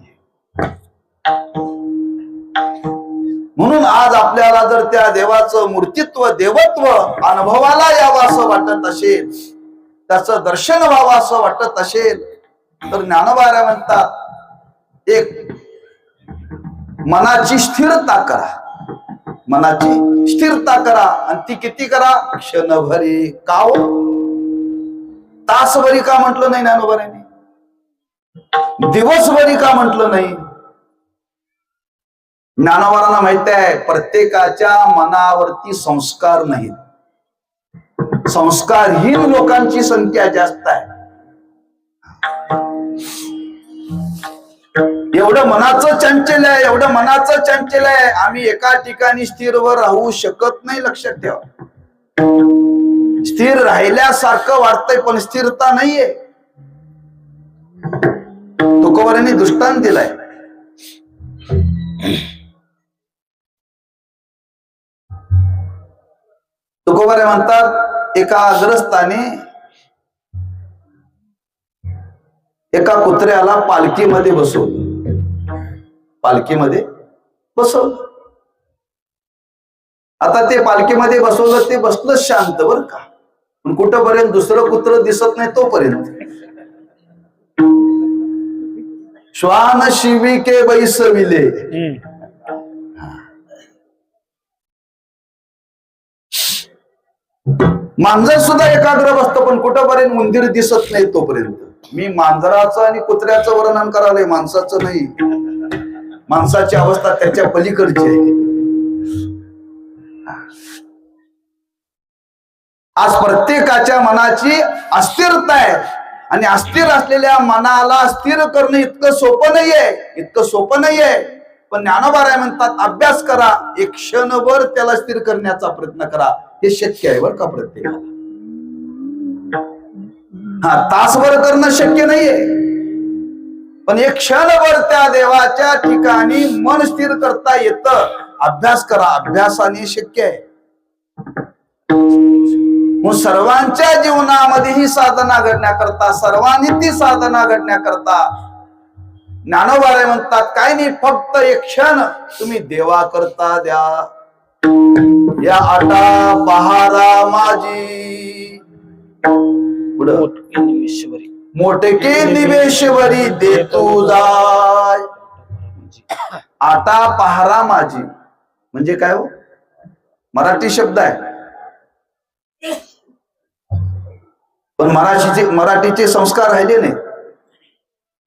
B: म्हणून आज आपल्याला जर त्या देवाचं मूर्तित्व, देवत्व अनुभवाला यावं असं वाटत असेल, त्याचं दर्शन व्हावं असं वाटत असेल, तर ज्ञानोबा म्हणतात एक मनाची स्थिरता करा, मनाची स्थिरता करा. आणि ती किती करा, क्षणभरी. का हो, तासभरी का म्हटलं नाही ज्ञानोबाने, दिवसभरी का म्हटलं नाही. ज्ञानोबांना माहित आहे प्रत्येकाच्या मनावरती संस्कार नाहीत. संस्कारहीन लोकांची संख्या जास्त आहे. एवढं मनाचं चंचल आहे, एवढं मनाचं चंचल आहे. आम्ही एका ठिकाणी स्थिरवर राहू शकत नाही. लक्षात ठेवा. स्थिर राहिल्यासारखं वाटतंय पण स्थिरता नाहीये. तुकोबारांनी दृष्टांत दिलाय. तुकोबारे म्हणतात एका अग्रस्ताने एका कुत्र्याला पालखीमध्ये बसवलं. पालखीमध्ये बसवलं. आता ते पालखीमध्ये बसवलं, ते बसलं शांत बर का. पण कुठंपर्यंत दुसरं कुत्र दिसत नाही तोपर्यंत. श्वान शिविके बैसविले. मांजर सुद्धा एकाग्र बसतं पण कुठंपर्यंत मंदिर दिसत नाही तोपर्यंत. मी मांजराचं आणि कुत्र्याचं वर्णन करायलंय, माणसाचं नाही. माणसाची अवस्था त्याच्या पलीकडची आहे. आज प्रत्येकाच्या मनाची अस्थिरता आहे आणि अस्थिर असलेल्या मनाला स्थिर करणं इतकं सोपं नाहीये, इतकं सोपं नाहीये. पण ज्ञानोबा म्हणतात अभ्यास करा, एक क्षणभर त्याला स्थिर करण्याचा प्रयत्न करा. हे शक्य आहे बरं का प्रत्येकाला. तासभर करणं शक्य नाहीये, पण एक क्षणभर त्या देवाच्या ठिकाणी मन स्थिर करता येतं. अभ्यास करा, अभ्यासाने शक्य आहे. सर्वांच्या जीवनामध्ये ही साधना घडण्याकरता, सर्वांनी ती साधना घडण्याकरता ज्ञानोबा म्हणतात काय नाही, फक्त एक क्षण तुम्ही देवा करता द्या. या आटा पहारा माझी पुढं मोठके निवेशवरी दे तू जाय. आटा पहारा माझी म्हणजे काय हो? मराठी शब्द आहे, पण मराठीचे संस्कार राहिले नाही,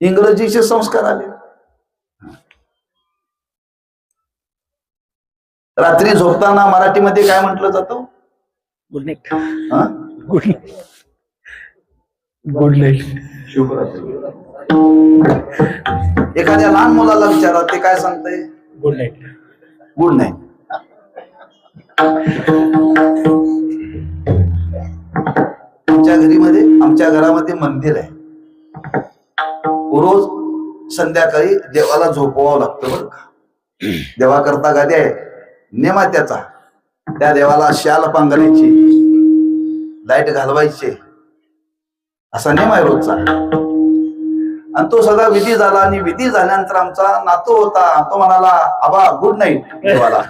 B: इंग्रजीचे संस्कार आले. रात्री झोपताना मराठीमध्ये काय म्हटलं जातं?
C: Good night. Good night. Good night.
B: एखाद्या लहान मुलाला विचारा, ते काय सांगतंय?
C: Good night.
B: Good night. आमच्या घरामध्ये मंदिर आहे. रोज संध्याकाळी देवाला झोपवावं लागतं बरं का. देवा करता गादी आहे, नेम आहे त्याचा. त्या देवाला शाल पांघरायची, लाईट घालवायचे, असा नेम आहे रोजचा. आणि तो सगळा विधी झाला आणि विधी झाल्यानंतर आमचा नातू होता, तो म्हणाला आबा गुड नाईट देवाला.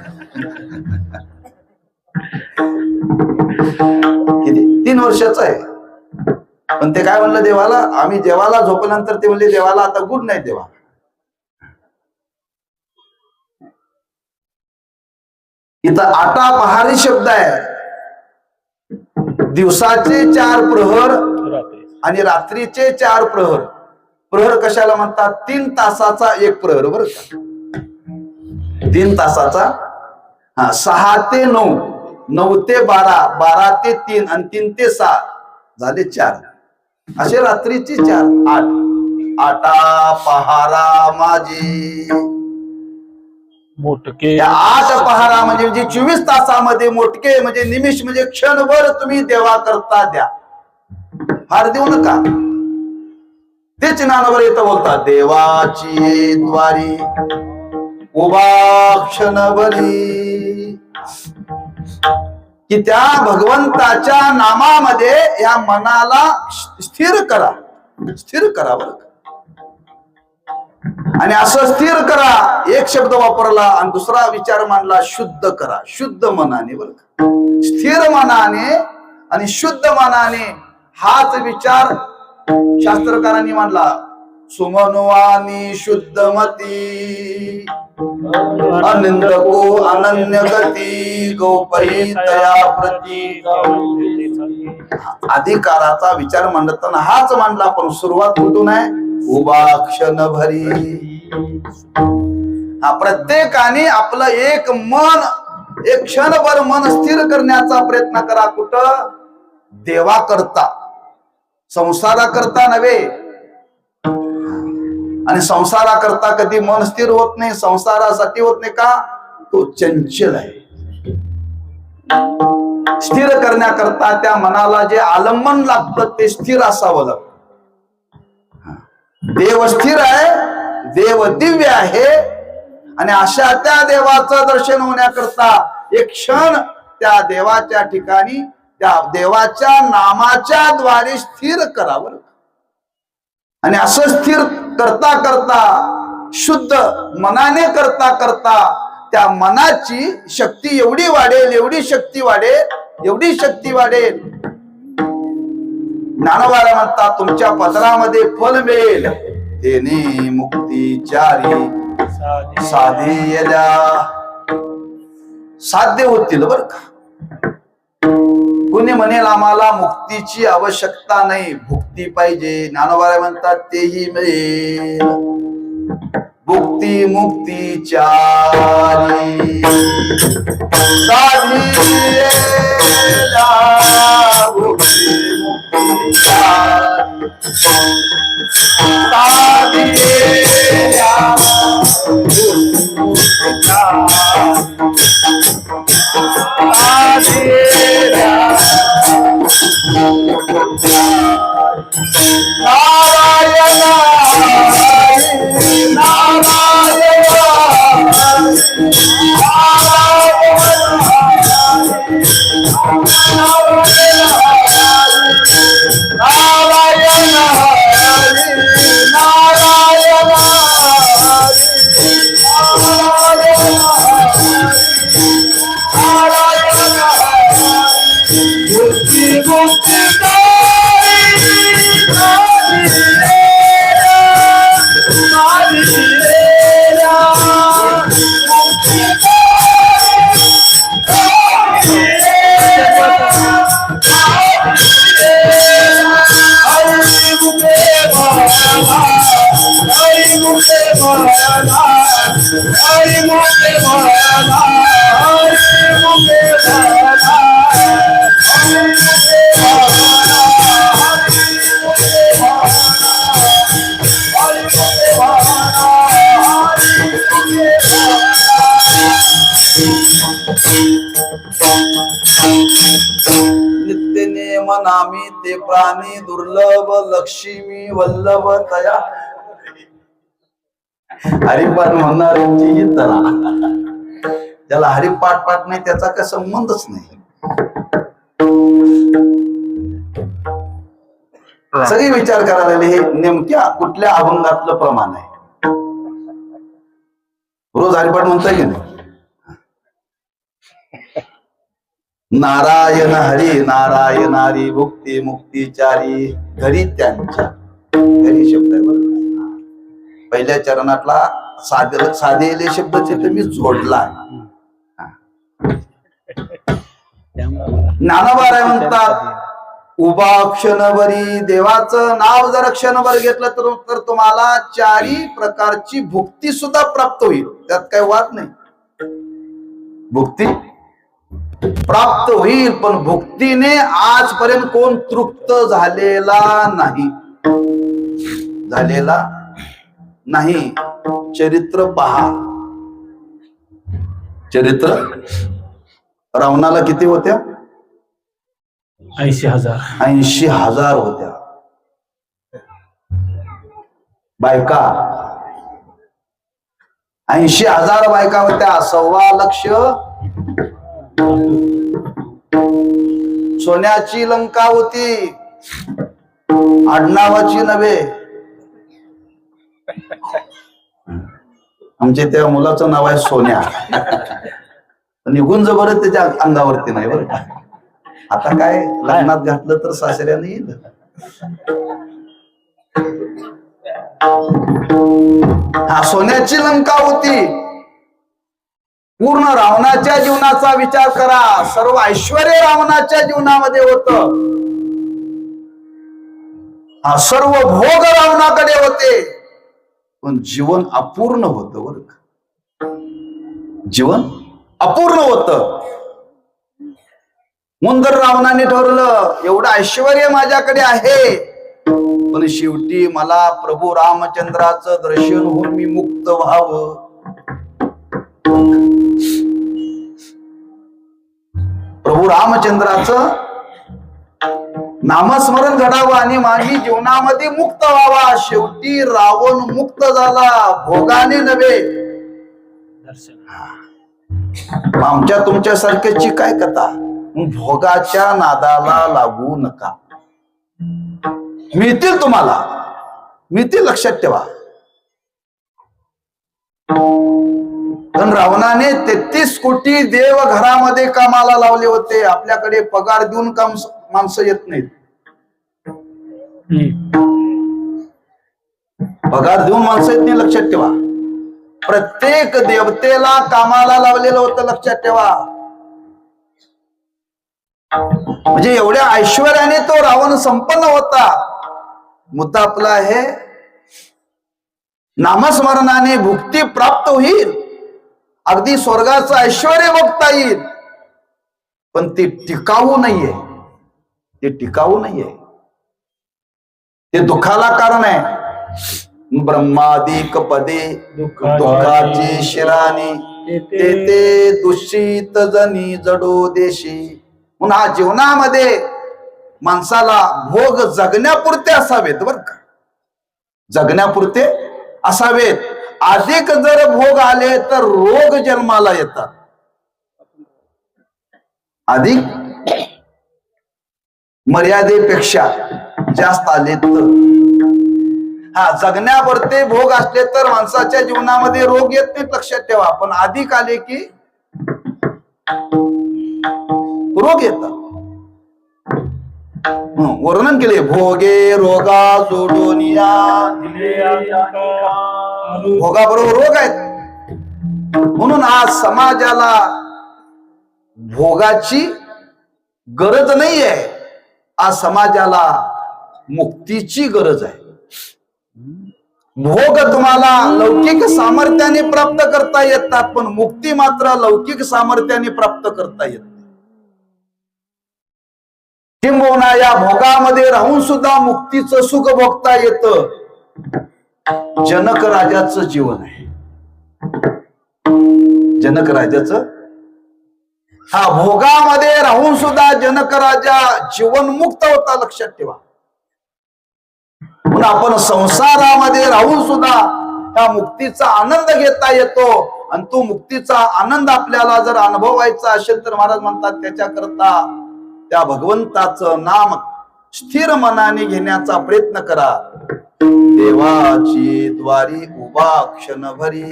B: किती 3 वर्षाचा आहे. पण ते काय म्हणलं देवाला, आम्ही देवाला झोपल्यानंतर ते म्हणले देवाला आता गुड नाईट देवा. इथं आटा पहारी शब्द आहे. दिवसाचे 4 प्रहर आणि रात्रीचे 4 प्रहर. प्रहर कशाला म्हणतात? 3 तासाचा एक प्रहर बरं का. 3 तासाचा. 6 ते 9, 9 ते 12, 12 ते 3 आणि 3 ते 6 झाले 4. असे रात्रीचे 4. 8. आटा पहारा माझी
C: मोठके.
B: 8 पहारा म्हणजे 24 तासामध्ये मोठके म्हणजे निमिष म्हणजे क्षणभर तुम्ही देवा करता द्या. फार देऊ नका. तेच ज्ञानोबा इथं बोलतात देवाची द्वारी उभा क्षणभरी, की त्या भगवंताच्या नामामध्ये या मनाला स्थिर करा. स्थिर करा बरं. आणि असं स्थिर करा, एक शब्द वापरला आणि दुसरा विचार मांडला, शुद्ध करा. शुद्ध मनाने बरं का. स्थिर मनाने आणि शुद्ध मनाने हाच विचार शास्त्रकारांनी मांडला. सुमनुवानी शुद्धमती अनंत को अनन्य गती गोपई तया प्रती. अधिकाराचा विचार मांडताना हाच मांडला, पण सुरुवात कुठून आहे? उभा क्षणभरी. प्रत्येकाने आपलं एक क्षणभर मन स्थिर करण्याचा प्रयत्न करा. कुठं? देवा करता, संसारा करता नव्हे. आणि संसारा करता कधी मन स्थिर होत नाही. संसारासाठी होत नाही का? तो चंचल आहे. स्थिर करण्याकरता त्या मनाला जे आलंबन लागतं ते स्थिर असावं लागतं. देव स्थिर आहे, देव दिव्य आहे. आणि अशा त्या देवाचं दर्शन होण्याकरता एक क्षण त्या देवाच्या ठिकाणी त्या देवाच्या नामाच्या द्वारे स्थिर करावं. आणि असं स्थिर करता करता, शुद्ध मनाने करता करता त्या मनाची शक्ती एवढी वाढेल, एवढी शक्ती वाढेल, एवढी शक्ती वाढेल. ज्ञानोबा म्हणतात तुमच्या पदरामध्ये फल मिळेल. तेने मुक्तीचारी साधेयल्या साध्य होतील बर का. कुणी म्हणेल आम्हाला मुक्तीची आवश्यकता नाही, भुक्ती पाहिजे. ज्ञानोबा म्हणतात तेही मिळेल. भुक्ती मुक्तीचारी साधेयल्या भुक्ती मुक्तीचारी साधेयल्या नित्य नेम नामी ते प्राणी दुर्लभ लक्ष्मी वल्लभ तया. हरिपाठ म्हणणाऱ्यांची ही तरा. ज्याला हरिपाठ पाठ नाही त्याचा काय संबंधच नाही. सगळे विचार करायला लागले हे नेमक्या कुठल्या अभंगातलं प्रमाण आहे. रोज हरिपाठ म्हणताय की नाही. नारायण हरी नारायण हरी भुक्ती मुक्तीचारी घरी त्यांच्या. घरी शब्द आहे बरं. पहिल्या चरणातला साधेले शब्द मी जोडला. ज्ञानोबा म्हणतात उभा क्षणभरी देवाचं नाव जर क्षणभर घेतलं तर तुम्हाला चारी प्रकारची भुक्ती सुद्धा प्राप्त होईल. त्यात काही वाद नाही. भुक्ती प्राप्त होईल. पण भुक्तीने आजपर्यंत कोण तृप्त झालेला नाही. झालेला नाही. चरित्र पहा. चरित्र रावणाला किती होत्या?
C: 80,000.
B: 80,000 होत्या बायका. 80,000 बायका होत्या. 1.25 लाख सोन्याची लंका होती. आडनावाची नव्हे. आमच्या त्या मुलाचं नाव आहे सोन्या. निघून जबर त्याच्या अंगावरती नाही बरं का. आता काय लग्नात घातलं तर सासऱ्याने येईल. हा सोन्याची लंका होती. पूर्ण रावणाच्या जीवनाचा विचार करा. सर्व ऐश्वर रावणाच्या जीवनामध्ये होत. हा सर्व भोग रावणाकडे होते. पण जीवन अपूर्ण होत बर का. जीवन अपूर्ण होत. म्हणून तर रावणाने ठरवलं एवढं ऐश्वर माझ्याकडे आहे, पण शेवटी मला प्रभू रामचंद्राचं दर्शन होऊन मी मुक्त व्हावं. प्रभू रामचंद्राचं नामस्मरण घडावं आणि मानवी जीवनामध्ये मुक्त व्हावा. शेवटी रावण मुक्त झाला, भोगाने नव्हे. आमच्या तुमच्या सारख्याची काय कथा. भोगाच्या नादाला लागू नका. मिळतील तुम्हाला, मिळतील, लक्षात ठेवा. पण रावणाने 33 कोटी देव घरामध्ये कामाला लावले होते. आपल्याकडे पगार देऊन काम माणसं येत नाहीत. पगार देऊन माणसं येत नाही, लक्षात ठेवा. प्रत्येक देवतेला कामाला लावलेलं होतं, लक्षात ठेवा. म्हणजे एवढ्या ऐश्वर्याने तो रावण संपन्न होता. मुद्दा आपला आहे, नामस्मरणाने भुक्ती प्राप्त होईल, अगदी स्वर्गाचं ऐश्वर बघता येईल, पण ते टिकाऊ नाहीये. ते टिकाऊ नाहीये, ते दुःखाला कारण आहे. ब्रह्मादिक पदे दुःखाची शिराणी, ते दूषित जनी जडो देशी. म्हणून हा जीवनामध्ये माणसाला भोग जगण्यापुरते असावेत, बर का, जगण्यापुरते असावेत. अधिक जर भोग आले तर रोग जन्माला येतात. अधिक मर्यादेपेक्षा जास्त आले तर, हा, जगण्यापुरते भोग असले तर माणसाच्या जीवनामध्ये रोग येत नाहीत, लक्षात ठेवा. पण अधिक आले की रोग येतात. वर्णन केले, भोगे रोगा जोडून या. भोगाबरोबर रोग आहेत. म्हणून आज समाजाला भोगाची गरज नाही आहे. आज समाजाला मुक्तीची गरज आहे. भोग तुम्हाला लौकिक सामर्थ्याने प्राप्त करता येतात, पण मुक्ती मात्र लौकिक सामर्थ्याने प्राप्त करता येत. किंबहुना या भोगामध्ये राहून सुद्धा मुक्तीचं सुख भोगता येतं. जनक राजाचं जीवन आहे. जनक राजाचं, हा, भोगामध्ये राहून सुद्धा जनक राजा जीवनमुक्त होता, लक्षात ठेवा. म्हणून आपण संसारामध्ये राहून सुद्धा त्या मुक्तीचा आनंद घेता येतो. आणि तो मुक्तीचा आनंद आपल्याला जर अनुभवायचा असेल तर महाराज म्हणतात त्याच्याकरता त्या भगवंताचं नाम स्थिर मनाने घेण्याचा प्रयत्न करा. देवाची द्वारी उभा क्षणभरी,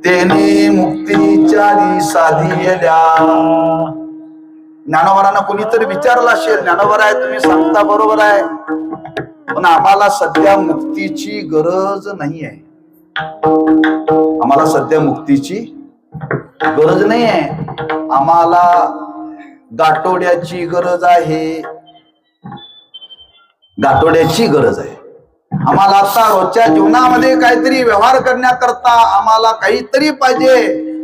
B: तेने मुक्तीच्या साधियल्या. ज्ञानोबारांना कोणीतरी विचारलं असेल, ज्ञानोबा आहे तुम्ही सांगता बरोबर आहे, पण आम्हाला सध्या मुक्तीची गरज नाही आहे. आम्हाला सध्या मुक्तीची गरज नाही आहे. आम्हाला गाठोड्याची गरज आहे. गाठोड्याची गरज आहे. आम्हाला आता रोजच्या जीवनामध्ये काहीतरी व्यवहार करण्याकरता आम्हाला काहीतरी पाहिजे.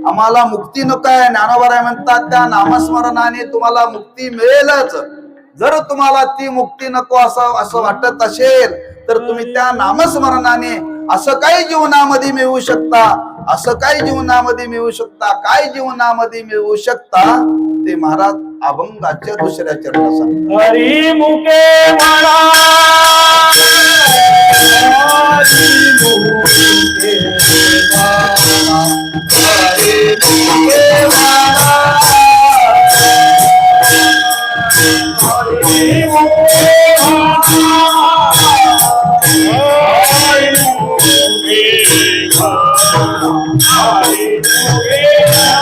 B: आम्हाला मुक्ती नको आहे. ज्ञानोबा म्हणतात त्या नामस्मरणाने तुम्हाला मुक्ती मिळेलच. जर तुम्हाला ती मुक्ती नको असं वाटत असेल तर तुम्ही त्या नामस्मरणाने असं काही जीवनामध्ये मिळवू शकता. असं काही जीवनामध्ये मिळवू शकता. काय जीवनामध्ये मिळवू शकता ते महाराज अभंगाच्या दुसऱ्या चरणात सांगतात.
C: हरी मुके म्हणा, हरी मुके म्हणा, हरी मुके म्हणा, हरी मुके म्हणा, हरी मुके म्हणा, हरी मुके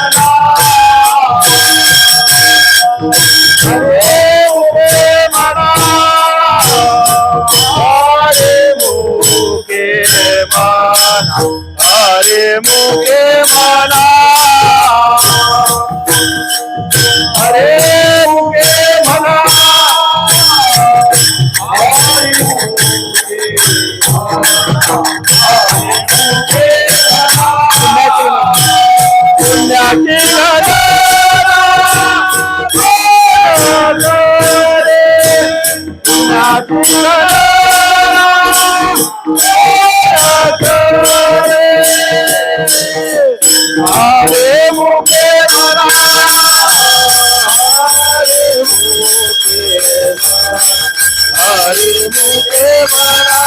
C: म्हणा. हरे मुके म्हणा, हरे मुके म्हणा, हरे मुके म्हणा, हरे मुके म्हणा, हरे मुके म्हणा, पुण्याची गरज हरे मुखे मना हरे मुखे मना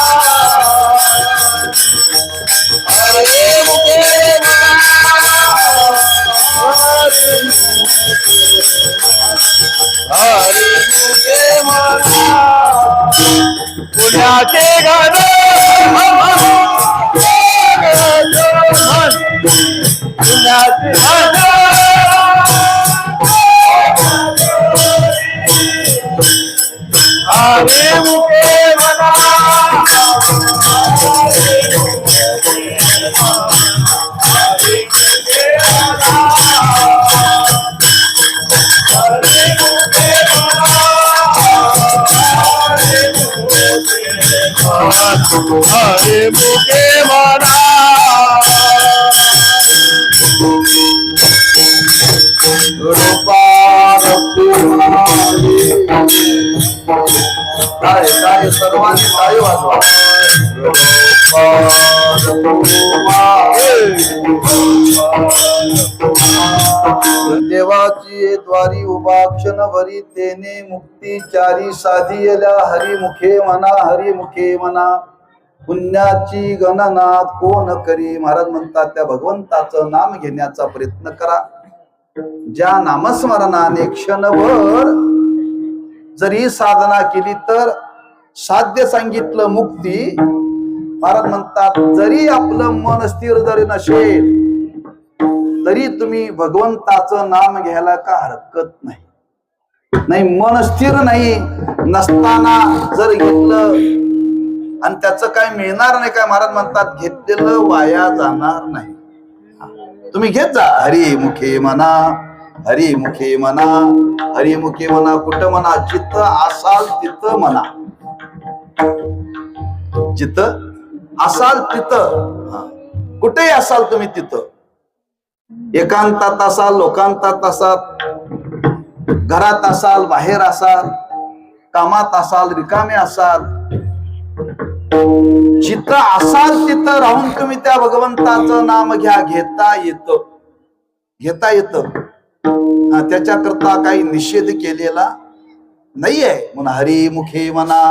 C: हरे मुखे हरे मुखे मना पुण्याचे घर पुण्याचे घर हरे मुखे मना हरे मुखे मना
B: काय सर्वांनी टाळी वाजवा. देवाची द्वारी उभा क्षणभरी तेने मुक्ती चारी साधियल्या हरिमुखे म्हणा हरिमुखे म्हणा. पुण्याची गणना कोण करी. महाराज म्हणतात त्या भगवंताचं नाम घेण्याचा प्रयत्न करा. ज्या नामस्मरणाने क्षणभर जरी साधना केली तर साध्य सांगितलं मुक्ती. महाराज म्हणतात जरी आपलं मन स्थिर जरी नसेल तरी तुम्ही भगवंताचं नाम घ्यायला का हरकत नाही. नाही मन स्थिर नाही नसताना जर घेतलं आणि त्याचं काय मिळणार नाही काय. महाराज म्हणतात घेतलेलं वाया जाणार नाही. तुम्ही घेत जा हरिमुखे म्हणा हरिमुखे म्हणा हरिमुखे म्हणा. कुठं म्हणा जिथं असाल तिथं म्हणा. जिथं असाल तिथं कुठेही असाल तुम्ही तिथं. एकांतात असाल लोकांतात असाल घरात असाल बाहेर असाल कामात असाल रिकामे असाल जिथं असाल तिथं राहून तुम्ही त्या भगवंताचं नाम घ्या. घेता येतं घेता येतं. त्याच्याकरता काही निषेध केलेला नाहीये. म्हणा हरिमुखे म्हणा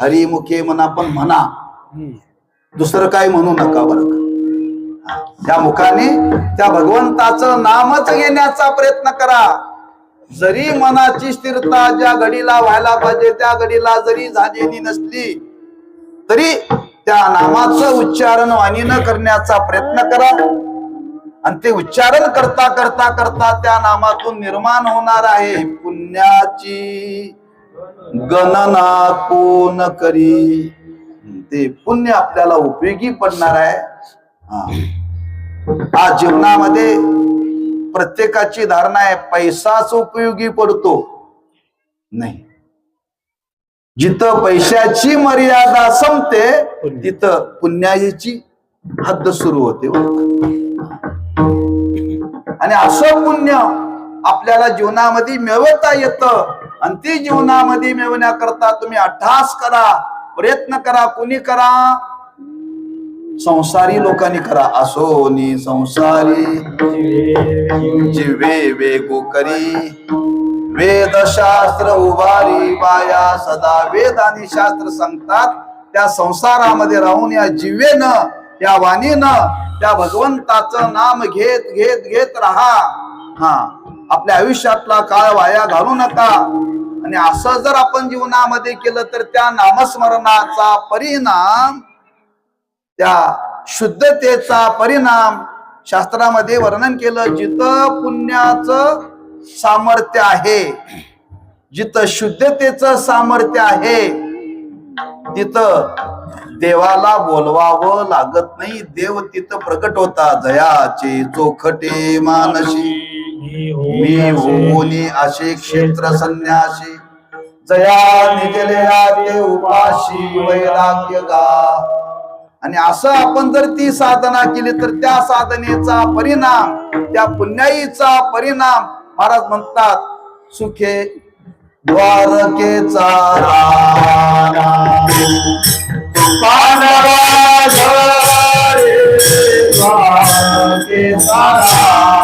B: हरिमुखे म्हणा पण म्हणा. दुसरं काय म्हणू नका बरं. त्या मुखाने त्या भगवंताचं नामच घेण्याचा प्रयत्न करा. जरी मनाची स्थिरता ज्या घडीला व्हायला पाहिजे त्या घडीला जरी झालेली नसली तरी त्या नामाचं उच्चारण वाणीनं करण्याचा प्रयत्न करा. आणि ते उच्चारण करता करता करता त्या नामातून निर्माण होणार आहे पुण्याची गणना कोण करी. ते पुण्य आपल्याला उपयोगी पडणार आहे. आज जीवनामध्ये प्रत्येकाची धारणा आहे पैसाच उपयोगी पडतो. नाही. जिथं पैशाची मर्यादा संपते तिथं पुण्याची हद्द सुरू होते. आणि असं पुण्य आपल्याला जीवनामध्ये मिळवता येतं. आणि ती जीवनामध्ये मिळवण्याकरता तुम्ही अट्टहास करा प्रयत्न करा. कोणी करा. संसारी लोकांनी करा. असोनी संसारी जिवे वेगो करी वेदशास्त्र उभारी बाया सदा. वेद आणि शास्त्र सांगतात त्या संसारामध्ये राहून या जिवेनं या वाणीनं त्या भगवंताचं नाम घेत घेत घेत राहा. आपल्या आयुष्यातला काळ वाया घालू नका. आणि असं जर आपण जीवनामध्ये केलं तर त्या नामस्मरणाचा परिणाम त्या शुद्धतेचा परिणाम शास्त्रामध्ये वर्णन केलं. जिथं पुण्याचं सामर्थ्य आहे जिथं शुद्धतेचं सामर्थ्य आहे तिथं देवाला बोलवावं लागत नाही. देव तिथं प्रकट होता. जयाचे चोखटे मानशी मी होनी असे क्षेत्र संन्यासी जया निजल्या ते उपाशी वैराग्य गा. आणि असं आपण जर ती साधना केली तर त्या साधनेचा परिणाम त्या पुण्याईचा परिणाम महाराज म्हणतात सुखे द्वारकेचा राणा पांडवा घरी द्वारकेचा राणा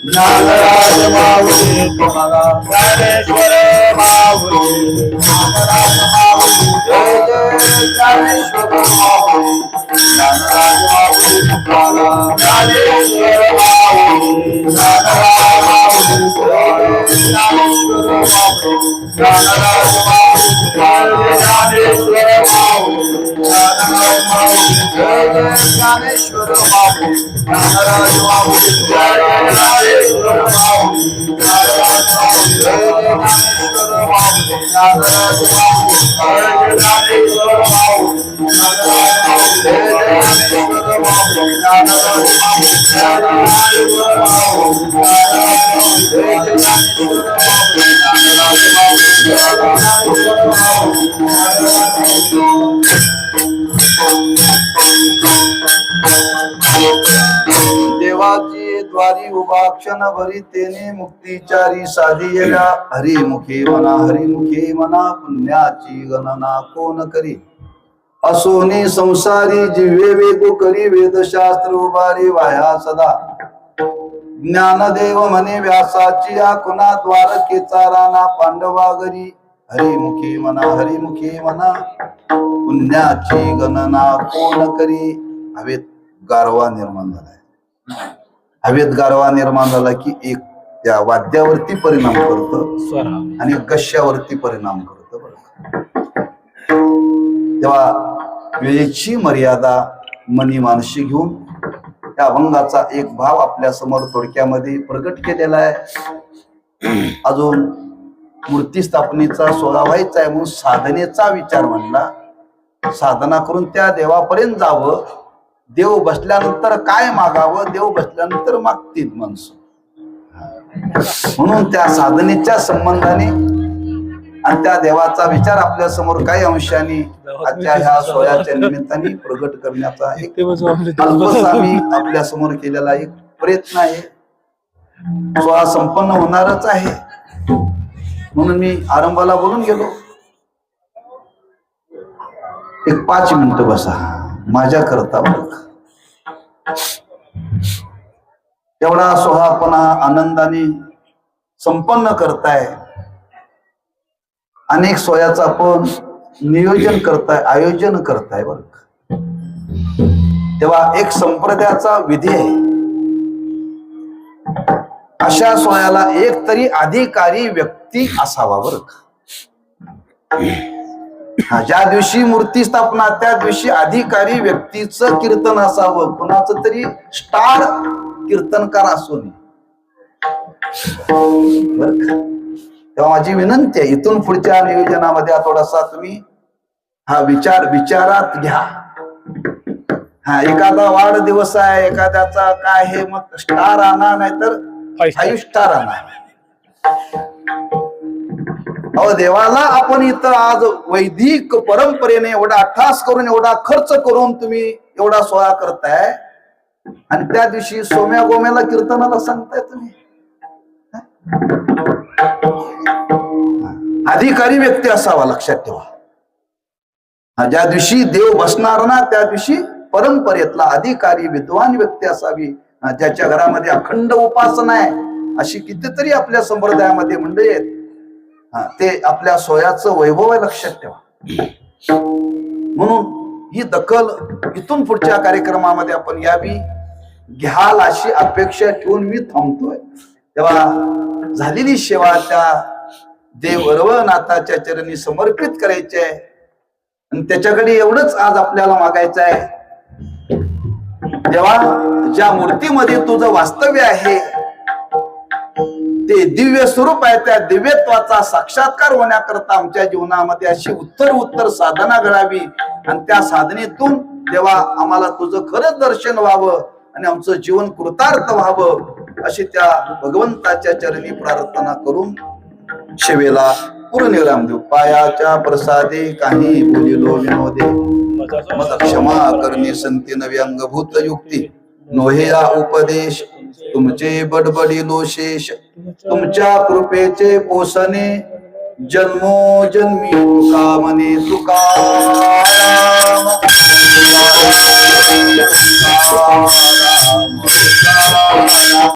B: नागराज माऊली तुम्हाला ज्ञानेश्वर माऊली नागराज माऊली जय जय ज्ञानेश्वर माऊली नागराज माऊली तुम्हाला ज्ञानेश्वर माऊली नागराज माऊली जय ज्ञानेश्वर माऊली नागराज माऊली ज्ञानेश्वर माऊली नागराज माऊली जय जय ज्ञानेश्वर माऊली नागराज माऊली ज्ञानेश्वर माऊली नागराज माऊली जय ज्ञानेश्वर माऊली नागराज माऊली ज्ञानेश्वर माऊली नागराज माऊली जय ज्ञानेश्वर माऊली नागराज माऊली ज्ञानेश्वर माऊली नागराज माऊली जय ज्ञानेश्वर माऊली नागराज माऊली ज्ञानेश्वर माऊली नागराज देवाची द्वारी उभा क्षण भरी तेने मुक्तीचारी साधी येला हरिमुखे म्हणा पुण्याची गणना कोण करी असोनी संसारी जिव्हे वेगो करी वेदशास्त्र उभारी वाया सदा ज्ञानदेव म्हणे व्यासाची आकुना द्वारकेचा राणा पांडवा घरी हरिमुखे म्हणा पुण्याची गणना कोण करी हवेत गारवा निर्माण झालाय हवेत गारवा निर्माण झाला की एक त्या वाद्यावरती परिणाम करतो आणि गश्यावरती परिणाम करतो तेव्हा वेळेची मर्यादा मनी मानशी घेऊन त्या अभंगाचा एक भाव आपल्या समोर थोडक्यामध्ये प्रकट केलेला आहे अजून मूर्ती स्थापनेचा सोहळा व्हायचा आहे म्हणून साधनेचा विचार म्हणला साधना करून त्या देवापर्यंत जावं देव बसल्यानंतर काय मागावं देव बसल्यानंतर मागतील माणसं म्हणून त्या साधनेच्या संबंधाने आणि त्या देवाचा विचार आपल्या समोर काही अंशाने आजच्या ह्या सोहळ्याच्या निमित्ताने प्रगट करण्याचा एक आम्ही आपल्या समोर केलेला एक प्रयत्न आहे सोहळा संपन्न होणारच आहे म्हणून मी आरंभाला बोलून गेलो एक 5 मिनिटं बसा माझ्या करता एवढा सोहळा आपण आनंदाने संपन्न करताय अनेक सोहळ्याचं आपण नियोजन करताय आयोजन करताय बरं तेव्हा एक संप्रदायाचा विधी आहे अशा सोहळ्याला एक तरी अधिकारी व्यक्ती असावा बरं का. ज्या दिवशी मूर्ती स्थापना त्या दिवशी अधिकारी व्यक्तीचं कीर्तन असावं, कुणाचं तरी स्टार कीर्तनकार असू नये बर का. तेव्हा माझी विनंती आहे, इथून पुढच्या नियोजनामध्ये थोडासा तुम्ही हा विचारात घ्या. एखादा वाढदिवस आहे, एखाद्याचा काय हे, मग स्टार आणा नाहीतर 5 स्टार आणा. अहो देवाला आपण इथं आज वैदिक परंपरेने एवढा अट्टास करून एवढा खर्च करून तुम्ही एवढा सोहळा करताय आणि त्या दिवशी सोम्या गोम्याला कीर्तनाला सांगताय तुम्ही. अधिकारी व्यक्ती असावा लक्षात ठेवा. ज्या दिवशी देव बसणार ना त्या दिवशी परंपरेतला अधिकारी विद्वान व्यक्ती असावी, ज्याच्या घरामध्ये अखंड उपासना आहे. अशी कितीतरी आपल्या संप्रदायामध्ये मंडळी आहेत, ते आपल्या सोयाचं वैभव आहे लक्षात ठेवा. म्हणून ही दखल इथून पुढच्या कार्यक्रमामध्ये आपण यावी घ्याल अशी अपेक्षा ठेवून मी थांबतोय. तेव्हा झालेली सेवा त्या देव रवनाथाच्या चरणी समर्पित करायची आहे आणि त्याच्याकडे एवढंच आज आपल्याला मागायचं आहे. तेव्हा ज्या मूर्तीमध्ये तुझं वास्तव्य आहे ते दिव्य स्वरूप आहे, त्या दिव्यत्वाचा साक्षात्कार होण्याकरता आमच्या जीवनामध्ये अशी उत्तर साधना घडावी आणि त्या साधनेतून तेव्हा आम्हाला तुझं खरंच दर्शन व्हावं आणि आमचं जीवन कृतार्थ व्हावं अशी त्या भगवंताच्या चरणी प्रार्थना करून सेवेला पूर्णविराम देऊ. पायाच्या प्रसादे काही बोलिलो विनोदे, मग क्षमा करणे संती नवी अंगभूत युक्ती. नोहेया उपदेश तुमचे बडबडिलो शेष, तुमच्या कृपेचे पोषणे जन्मोजन्मी कामने तुकाराम.